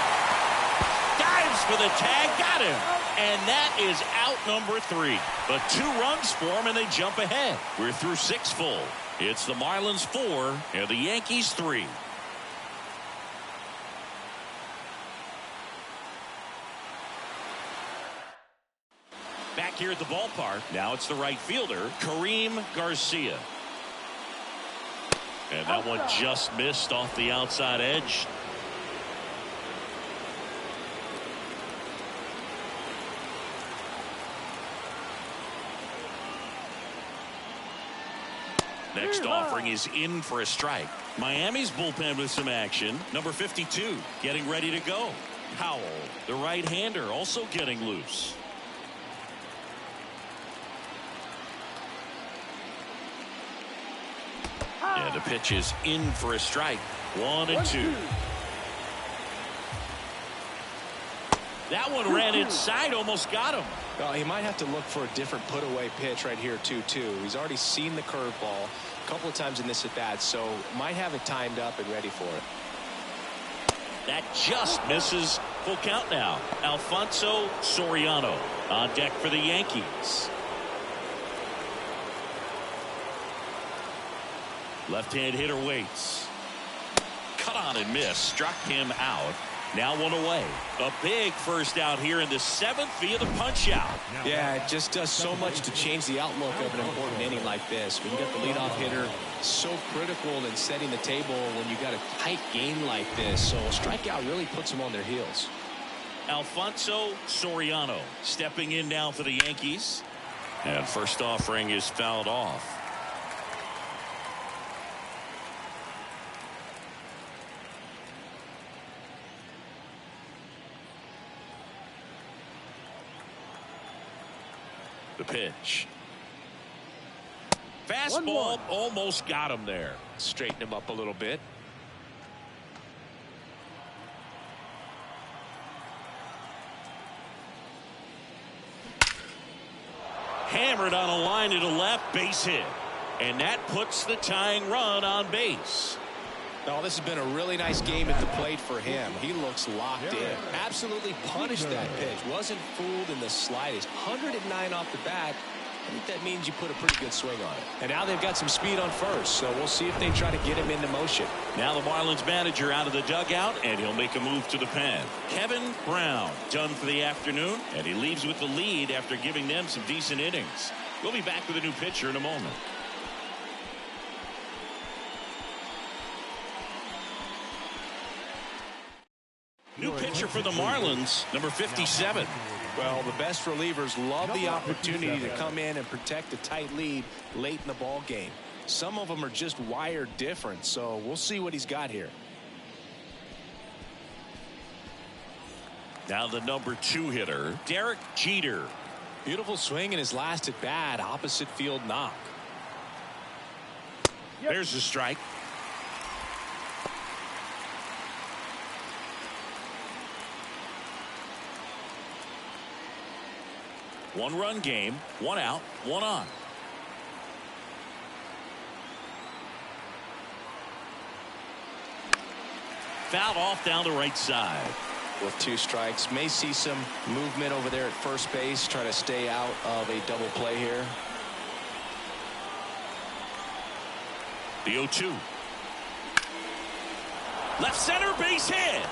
A: Dives for the tag, got him. And that is out number 3. But 2 runs for him, and they jump ahead. We're through 6 full. It's the Marlins 4 and the Yankees 3. Back here at the ballpark, now it's the right fielder, Kareem Garcia. And that one just missed off the outside edge. Next offering is in for a strike. Miami's bullpen with some action. Number 52 getting ready to go. Powell, the right-hander, also getting loose. And the pitch is in for a strike. 1-2. That one ran inside, almost got him.
C: Well, he might have to look for a different put-away pitch right here, 2-2. He's already seen the curveball a couple of times in this at-bat, so might have it timed up and ready for it.
A: That just misses. Full count now. Alfonso Soriano on deck for the Yankees. Left-hand hitter waits. Cut on and miss. Struck him out. Now 1 away. A big first out here in the 7th via the punch out.
C: Yeah, it just does so much to change the outlook of an important inning like this. When you got the leadoff hitter, so critical in setting the table when you got a tight game like this. So a strikeout really puts them on their heels.
A: Alfonso Soriano stepping in now for the Yankees. And first offering is fouled off. The pitch. Fastball almost got him there.
C: Straighten him up a little bit.
A: Hammered on a line to the left, base hit. And that puts the tying run on base.
C: Oh, this has been a really nice game at the plate for him. He looks locked in. Absolutely punished that pitch. Wasn't fooled in the slightest. 109 off the bat. I think that means you put a pretty good swing on it. And now they've got some speed on first, so we'll see if they try to get him into motion.
A: Now the Marlins manager out of the dugout, and he'll make a move to the pen. Kevin Brown done for the afternoon, and he leaves with the lead after giving them some decent innings. We'll be back with a new pitcher in a moment. New pitcher for the Marlins, number 57.
C: Well, the best relievers love the opportunity to come in and protect a tight lead late in the ball game. Some of them are just wired different, so we'll see what he's got here.
A: Now the number 2 hitter, Derek Jeter.
C: Beautiful swing in his last at bat, opposite field knock.
A: There's the strike. One-run game, 1 out, 1 on. Fouled off down the right side.
C: With 2 strikes, may see some movement over there at first base, try to stay out of a double play here.
A: The 0-2. Left center base hit.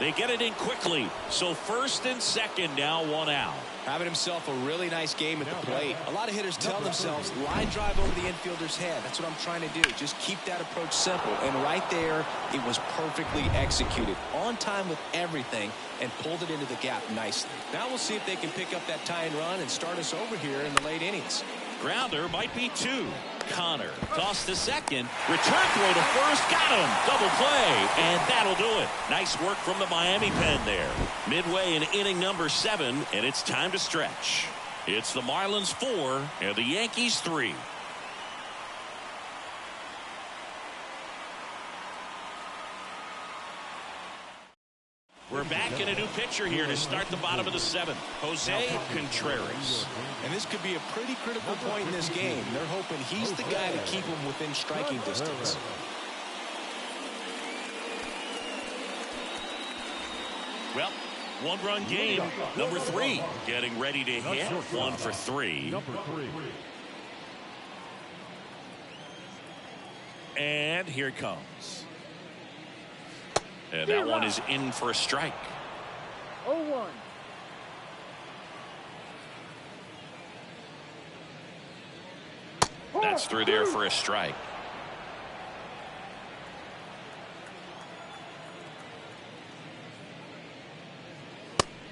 A: They get it in quickly. So first and second now, 1 out.
C: Having himself a really nice game at the plate. A lot of hitters tell themselves line drive over the infielder's head. That's what I'm trying to do. Just keep that approach simple. And right there, it was perfectly executed. On time with everything and pulled it into the gap nicely. Now we'll see if they can pick up that tying run and start us over here in the late innings.
A: Grounder might be 2. Connor toss to second. Return throw to first. Got him. Double play. And that'll do it. Nice work from the Miami pen there. Midway in inning number 7. And it's time to stretch. It's the Marlins 4 and the Yankees 3. We're back in a new pitcher here to start the bottom of the 7th. Jose Contreras.
C: And this could be a pretty critical point in this game. They're hoping he's the guy to keep them within striking distance.
A: Well, 1-run game, number 3. Getting ready to hit. 1 for 3. And here it comes. And that one is in for a strike.
D: 0-1.
A: That's through there for a strike.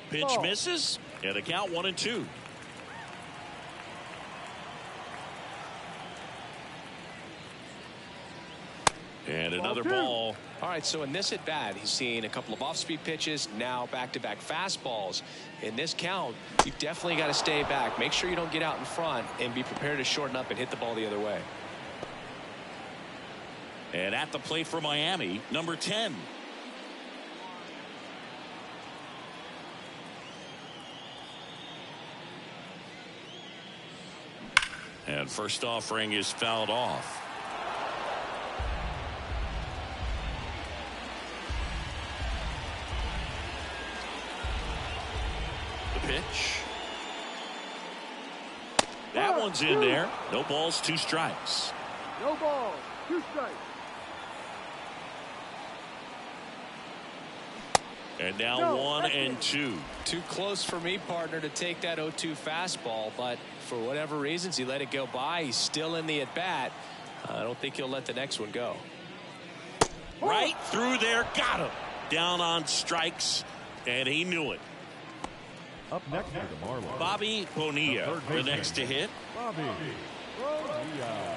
A: Pitch misses. And the count 1-2. And another ball.
C: All right, so in this at bat, he's seen a couple of off-speed pitches, now back-to-back fastballs. In this count, you've definitely got to stay back. Make sure you don't get out in front and be prepared to shorten up and hit the ball the other way.
A: And at the plate for Miami, number 10. And first offering is fouled off. Pitch. That one's in there. No balls, 2 strikes.
D: No balls, 2 strikes.
A: And now 1 and 2.
C: Too close for me, partner, to take that 0-2 fastball, but for whatever reasons he let it go by. He's still in the at bat. I don't think he'll let the next one go.
A: Right through there, got him. Down on strikes, and he knew it.
B: Up next for the Marlins,
A: Bobby Bonilla, the next to hit.
B: Bobby Bonilla.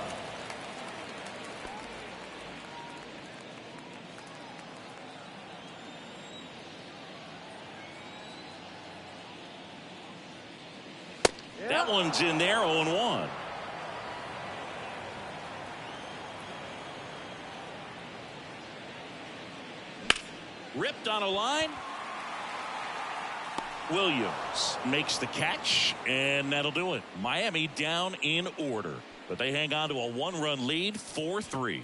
A: That one's in there, 0-1. Ripped on a line. Williams makes the catch, and that'll do it. Miami down in order, but they hang on to a 1-run lead, 4-3.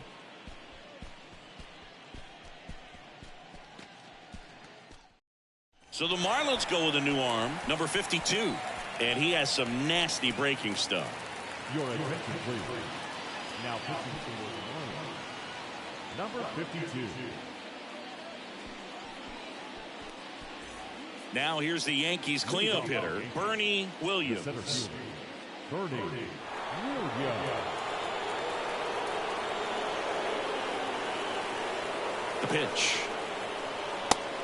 A: So the Marlins go with a new arm, number 52, and he has some nasty breaking stuff.
B: Your attention, please. Now pitching for the Marlins, number 52.
A: Now here's the Yankees cleanup hitter, Bernie Williams.
B: Bernie Williams.
A: The pitch.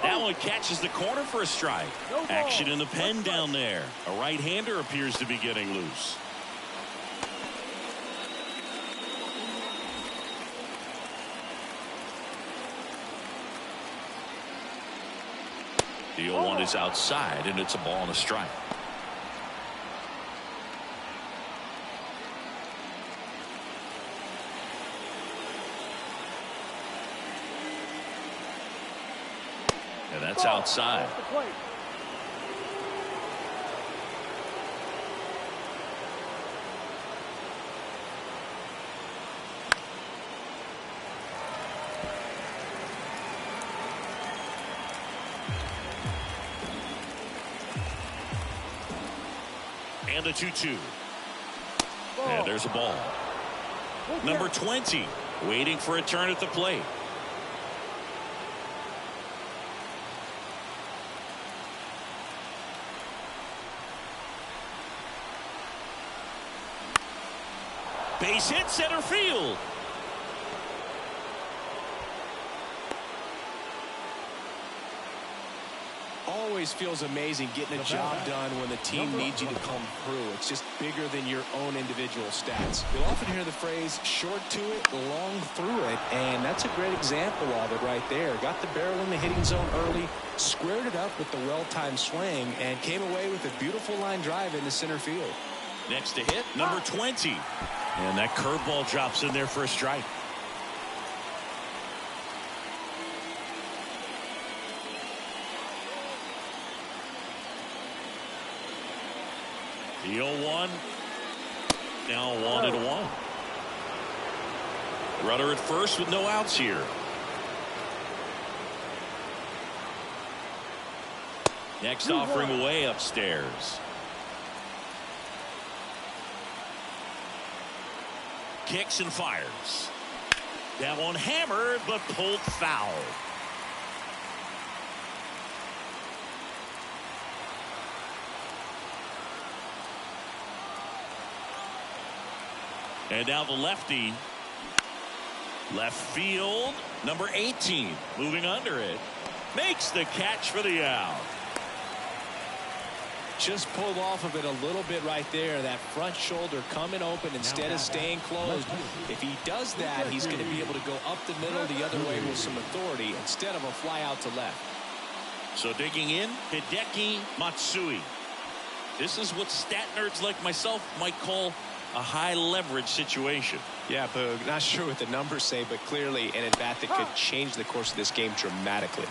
A: That one catches the corner for a strike. Action in the pen down there. A right-hander appears to be getting loose. The 0-1 is outside, and it's a ball and a strike. And that's outside. And a 2-2. And there's a ball. Number 20 waiting for a turn at the plate. Base hit, center field.
C: Always feels amazing getting a job done when the team needs you to come through. It's just bigger than your own individual stats. You'll often hear the phrase short to it, long through it, and that's a great example of it right there. Got the barrel in the hitting zone early, squared it up with the well-timed swing, and came away with a beautiful line drive into center field.
A: Next to hit, number 20. And that curveball drops in there for a strike. The 0-1. Now 1-1. Runner at first with no outs here. Next offering away upstairs. Kicks and fires. That one hammered but pulled foul. And now the lefty. Left field. Number 18 moving under it. Makes the catch for the out.
C: Just pulled off of it a little bit right there. That front shoulder coming open instead of staying closed. If he does that, he's going to be able to go up the middle the other way with some authority instead of a fly out to left.
A: So digging in, Hideki Matsui. This is what stat nerds like myself might call a high leverage situation.
C: Yeah, Boog, not sure what the numbers say, but clearly an at-bat that could change the course of this game dramatically.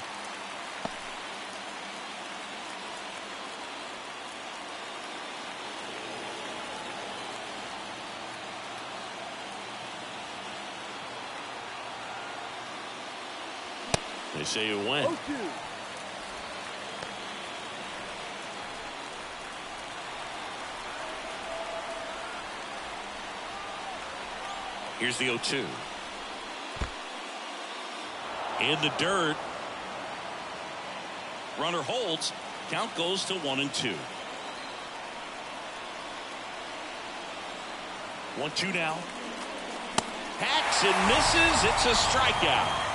A: They say you win. Here's the 0-2. In the dirt. Runner holds. Count goes to 1-2. 1-2 now. Hacks and misses. It's a strikeout.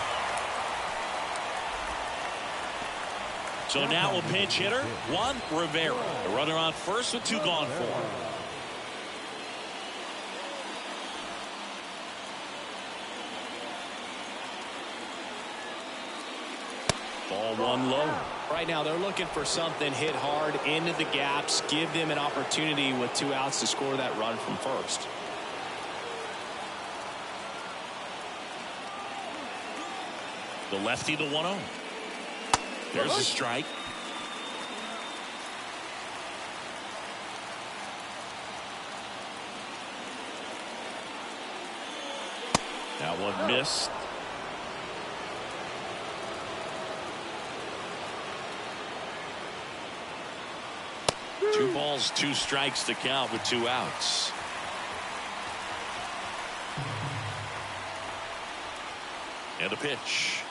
A: So now a pinch hitter, Juan Rivera. The runner on first with 2 gone for him. Ball one low.
C: Right now they're looking for something hit hard into the gaps, give them an opportunity with 2 outs to score that run from first.
A: The lefty, the 1-0. There's a strike. That one missed. Two balls, 2 strikes to count with 2 outs. And a pitch.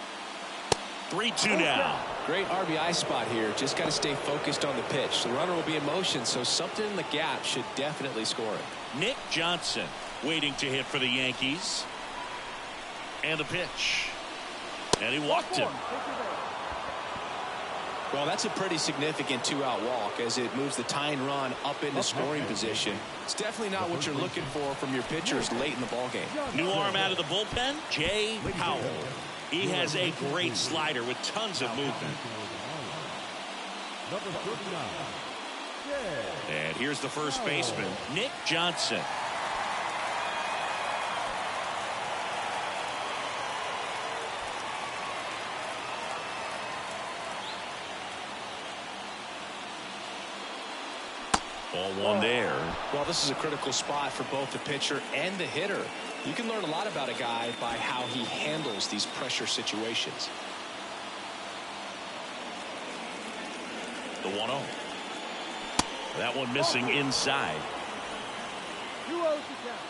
A: 3-2 now.
C: Great RBI spot here. Just got to stay focused on the pitch. The runner will be in motion, so something in the gap should definitely score it.
A: Nick Johnson waiting to hit for the Yankees. And a pitch. And he walked him.
C: Well, that's a pretty significant 2-out walk as it moves the tying run up into scoring position. It's definitely not what you're looking for from your pitchers late in the ballgame.
A: New arm out of the bullpen, Jay Howell. He has a great slider with tons of movement.
B: Number 39.
A: And here's the first baseman, Nick Johnson. Ball one there.
C: Well, this is a critical spot for both the pitcher and the hitter. You can learn a lot about a guy by how he handles these pressure situations.
A: The 1-0. That one missing inside.
D: 2-0 to count.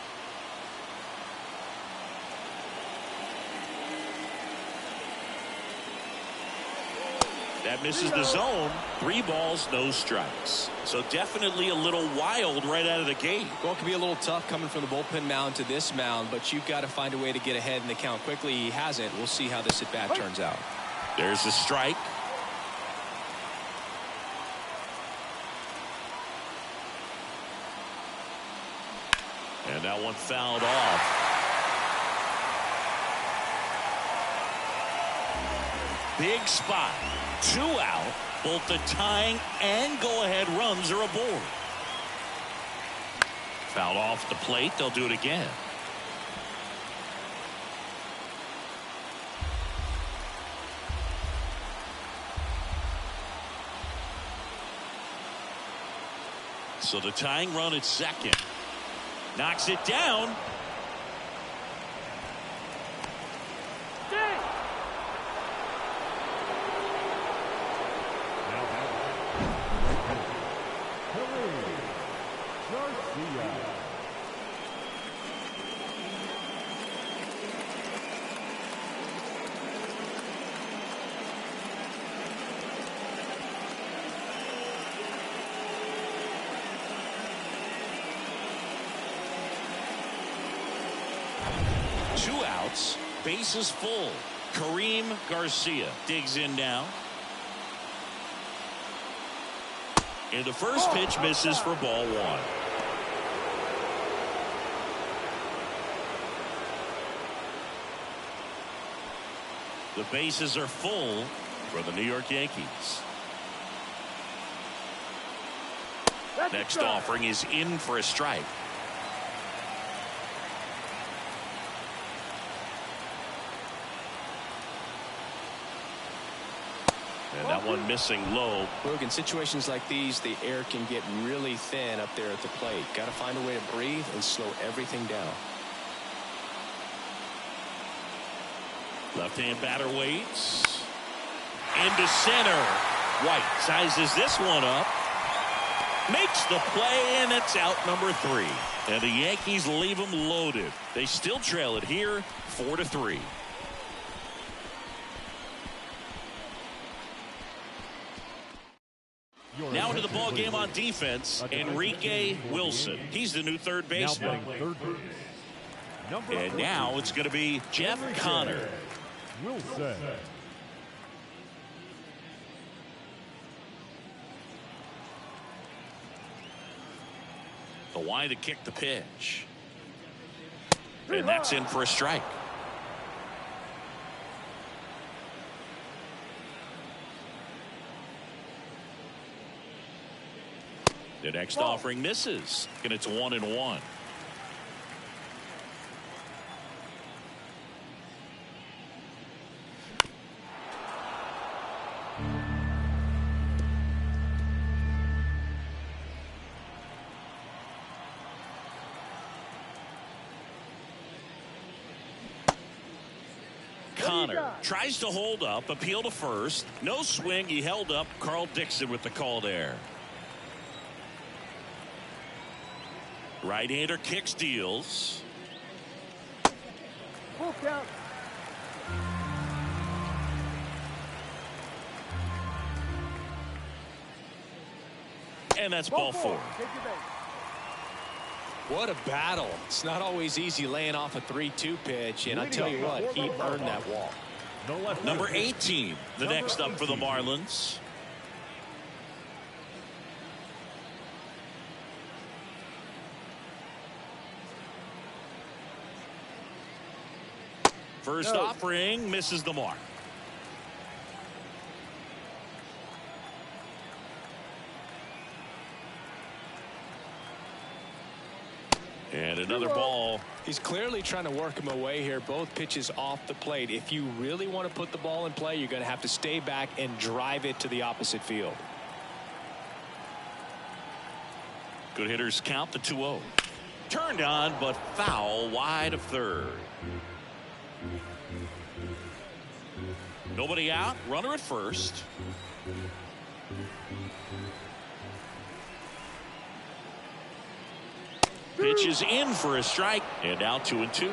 A: That misses the zone. 3 balls, no strikes. So definitely a little wild right out of the gate.
C: Well, it can be a little tough coming from the bullpen mound to this mound, but you've got to find a way to get ahead in the count quickly. He hasn't. We'll see how this at bat turns out.
A: There's a strike. And that one fouled off. Big spot. 2 out. Both the tying and go-ahead runs are aboard. Fouled off the plate. They'll do it again. So the tying run at second. Knocks it down. Two outs, bases full. Kareem Garcia digs in now. And the first pitch misses for ball 1. The bases are full for the New York Yankees. Next offering is in for a strike. And that one missing low.
C: Look, in situations like these, the air can get really thin up there at the plate. Got to find a way to breathe and slow everything down.
A: Left-hand batter waits. Into center. White sizes this one up. Makes the play, and it's out number 3. And the Yankees leave them loaded. They still trail it here, 4-3. Now into the ball game on defense, Enrique Wilson. He's the new third baseman. And now it's going to be Jeff Connor.
B: Wilson.
A: The line to kick the pitch. And that's in for a strike. The next offering misses, and it's 1-1. Connor tries to hold up, appeal to first. No swing. He held up. Carl Dixon with the call there. Right-hander kicks, deals.
D: Full count.
A: And that's ball four.
D: Take your base.
C: What a battle. It's not always easy laying off a 3-2 pitch, and I tell you what, he earned that walk.
B: No left.
A: Number 18, the next up for the Marlins. First offering misses the mark. And another ball.
C: He's clearly trying to work him away here. Both pitches off the plate. If you really want to put the ball in play, you're going to have to stay back and drive it to the opposite field.
A: Good hitters count the 2-0. Turned on, but foul wide of third. Nobody out. Runner at first. Pitch is in for a strike, and now 2-2.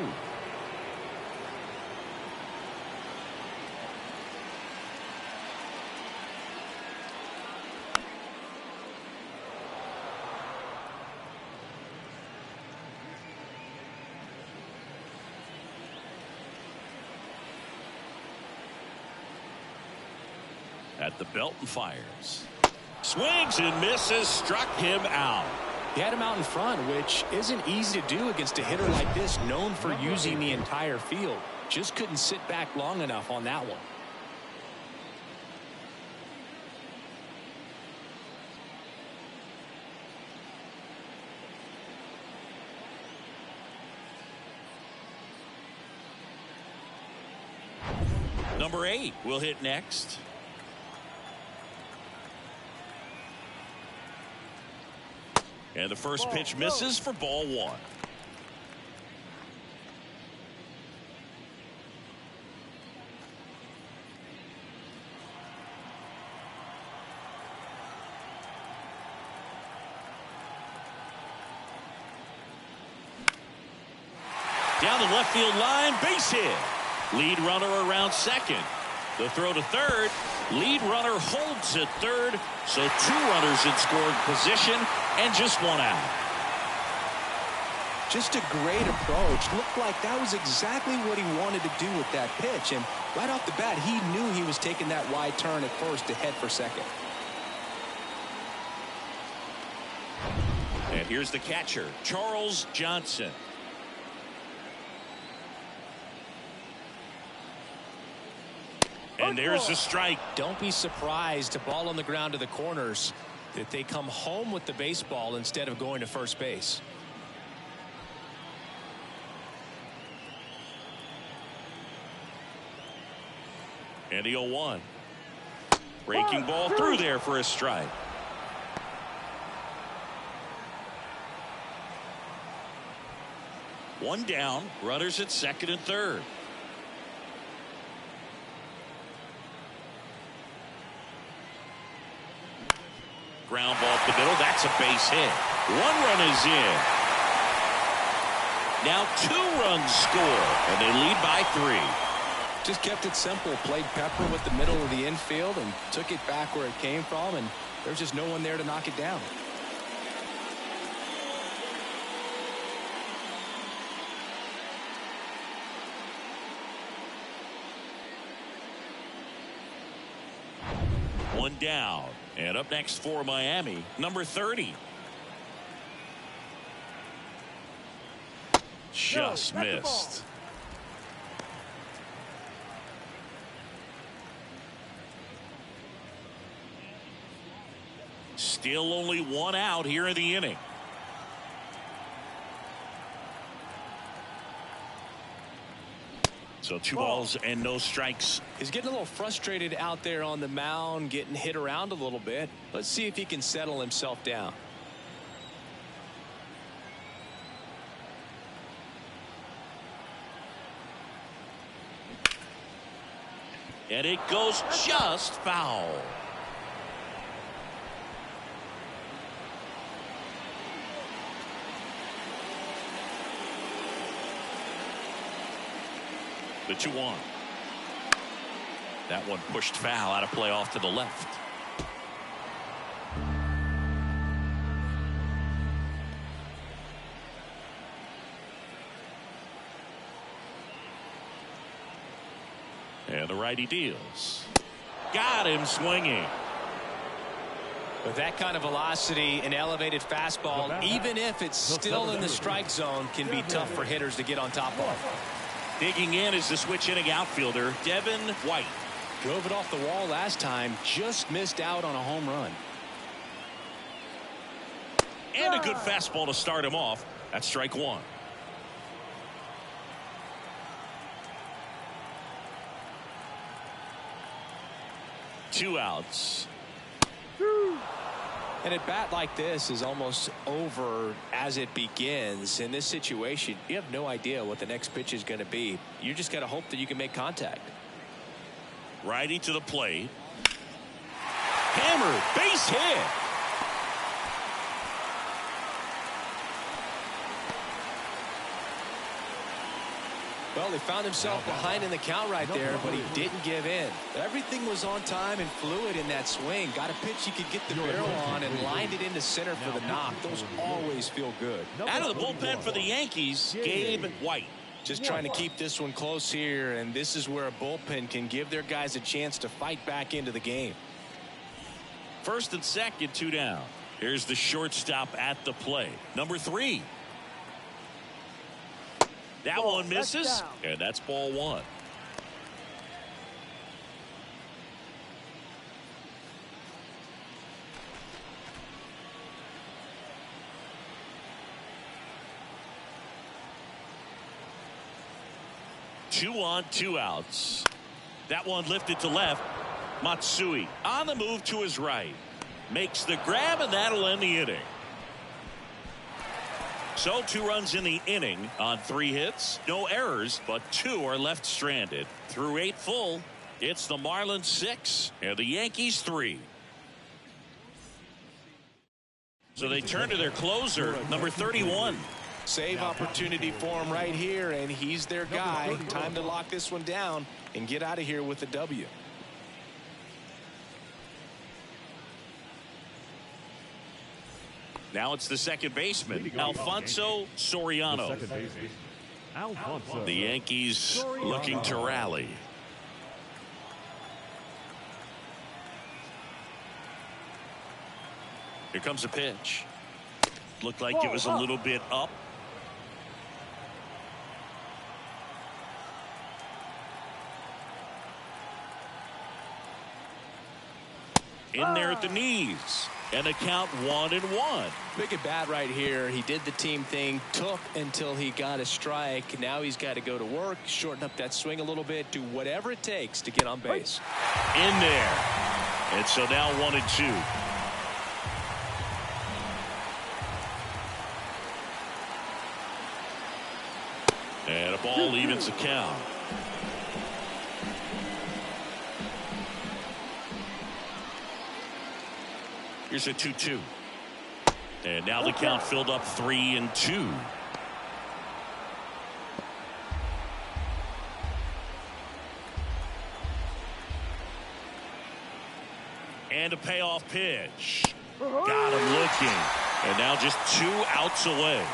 A: At the belt and fires. Swings and misses, struck him out.
C: He had him out in front, which isn't easy to do against a hitter like this, known for using the entire field. Just couldn't sit back long enough on that one.
A: Number 8 will hit next. And the first pitch misses for ball 1. Down the left field line, base hit. Lead runner around second. The throw to third. Lead runner holds at third. So 2 runners in scoring position and just 1 out.
C: Just a great approach. Looked like that was exactly what he wanted to do with that pitch. And right off the bat, he knew he was taking that wide turn at first to head for second.
A: And here's the catcher, Charles Johnson. And there's the strike.
C: Don't be surprised, a ball on the ground to the corners, that they come home with the baseball instead of going to first base.
A: And the 0-1. Breaking ball through there for a strike. One down, runners at second and third. Ground ball up the middle. That's a base hit. 1 run is in. Now 2 runs score, and they lead by 3.
C: Just kept it simple. Played pepper with the middle of the infield and took it back where it came from, and there's just no one there to knock it down.
A: One down. And up next for Miami, number 30. Just missed. Still only one out here in the inning. So 2 balls and no strikes.
C: He's getting a little frustrated out there on the mound, getting hit around a little bit. Let's see if he can settle himself down.
A: And it goes just foul. The 2-1. That one pushed foul, out of play off to the left. And the righty deals. Got him swinging.
C: With that kind of velocity, an elevated fastball, even if it's still in the strike zone, can be tough for hitters to get on top of.
A: Digging in is the switch hitting outfielder, Devin White.
C: Drove it off the wall last time, just missed out on a home run.
A: And a good fastball to start him off. That's strike 1. Two outs.
C: And at bat like this is almost over as it begins. In this situation, you have no idea what the next pitch is going to be. You just got to hope that you can make contact.
A: Righty to the plate. Hammered, base hit.
C: Well, he found himself behind in the count right there, but he didn't give in. Everything was on time and fluid in that swing. Got a pitch he could get the barrel on and lined it into center for the knock. Those always feel good.
A: Out of the bullpen for the Yankees, Gabe White.
C: Just trying to keep this one close here, and this is where a bullpen can give their guys a chance to fight back into the game.
A: First and second, 2 down. Here's the shortstop at the plate. Number 3. That one misses, and that's ball 1. Two on, 2 outs. That one lifted to left. Matsui on the move to his right. Makes the grab, and that'll end the inning. So 2 runs in the inning on 3 hits. No errors, but 2 are left stranded. Through 8 full, it's the Marlins 6 and the Yankees 3. So they turn to their closer, number 31.
C: Save opportunity for him right here, and he's their guy. Time to lock this one down and get out of here with a W.
A: Now it's the second baseman, Alfonso Soriano. The Yankees looking to rally. Here comes a pitch. Looked like it was a little bit up. In there at the knees. And a count 1-1.
C: Big at bat right here. He did the team thing, took until he got a strike. Now he's got to go to work, shorten up that swing a little bit, do whatever it takes to get on base.
A: In there. And so now 1-2. And a ball evens the count. Here's a 2-2. And now the count filled up 3-2. And a payoff pitch. Got him looking. And now just 2 outs away.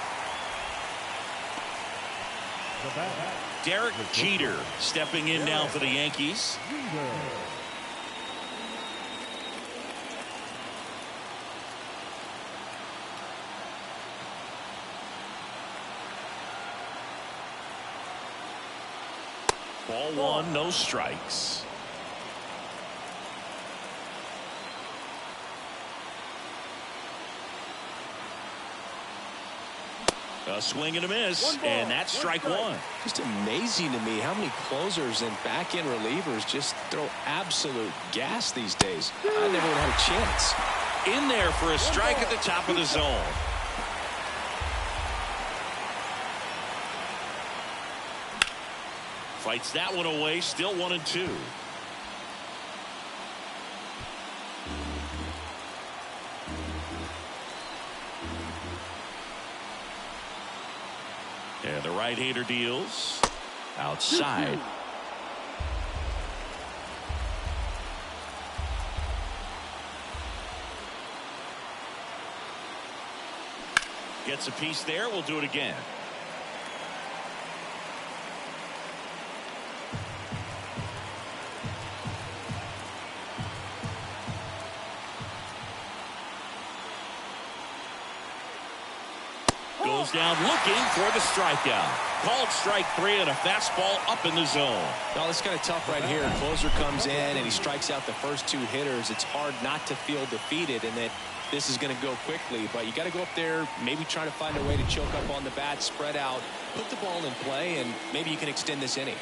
A: Derek Jeter stepping in now for the Yankees. Ball 1, no strikes. A swing and a miss, and that's strike one.
C: Just amazing to me how many closers and back-end relievers just throw absolute gas these days. I never would have had a chance.
A: In there for a strike at the top of the zone. Fights that one away, still 1-2. And the right-hander deals outside. Gets a piece there. We'll do it again. Goes down looking for the strikeout. Called strike 3 and a fastball up in the zone.
C: Well, it's kind of tough right here. Closer comes in and he strikes out the first 2 hitters. It's hard not to feel defeated and that this is going to go quickly. But you got to go up there, maybe try to find a way to choke up on the bat, spread out, put the ball in play, and maybe you can extend this inning.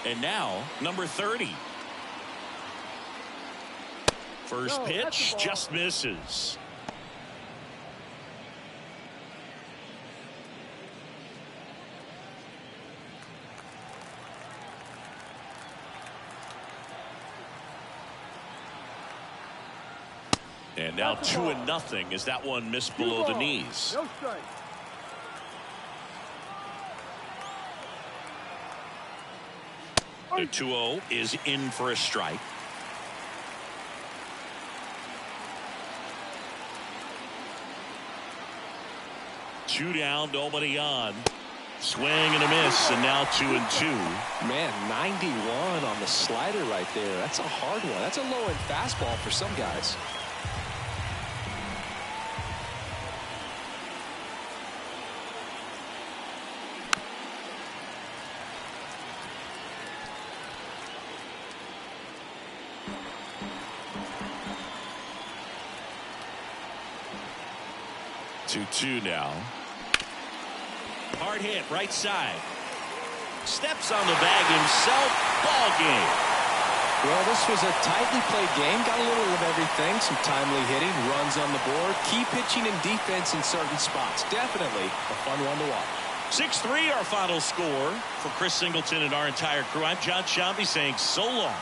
A: And now, number 30. First pitch just misses. And now 2-0 as that one missed below the knees.
D: No strike.
A: The 2-0 is in for a strike. Two down, nobody on. Swing and a miss, and now 2-2.
C: Man, 91 on the slider right there. That's a hard one. That's a low-end fastball for some guys.
A: Two now. Hard hit right side. Steps on the bag himself. Ball game.
C: Well, this was a tightly played game. Got a little of everything. Some timely hitting, runs on the board, key pitching and defense in certain spots. Definitely a fun one to watch.
A: 6-3 our final score. For Chris Singleton and our entire crew, I'm John Shambi saying so long.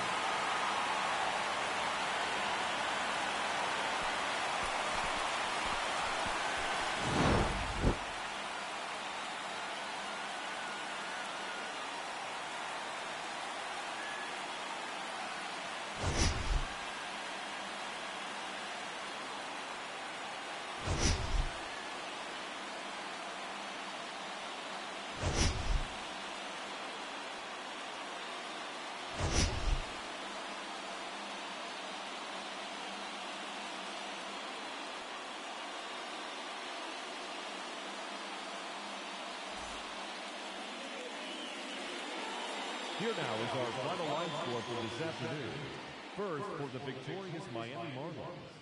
B: Here now is our final line score for this afternoon. First, for the victorious Miami Marlins,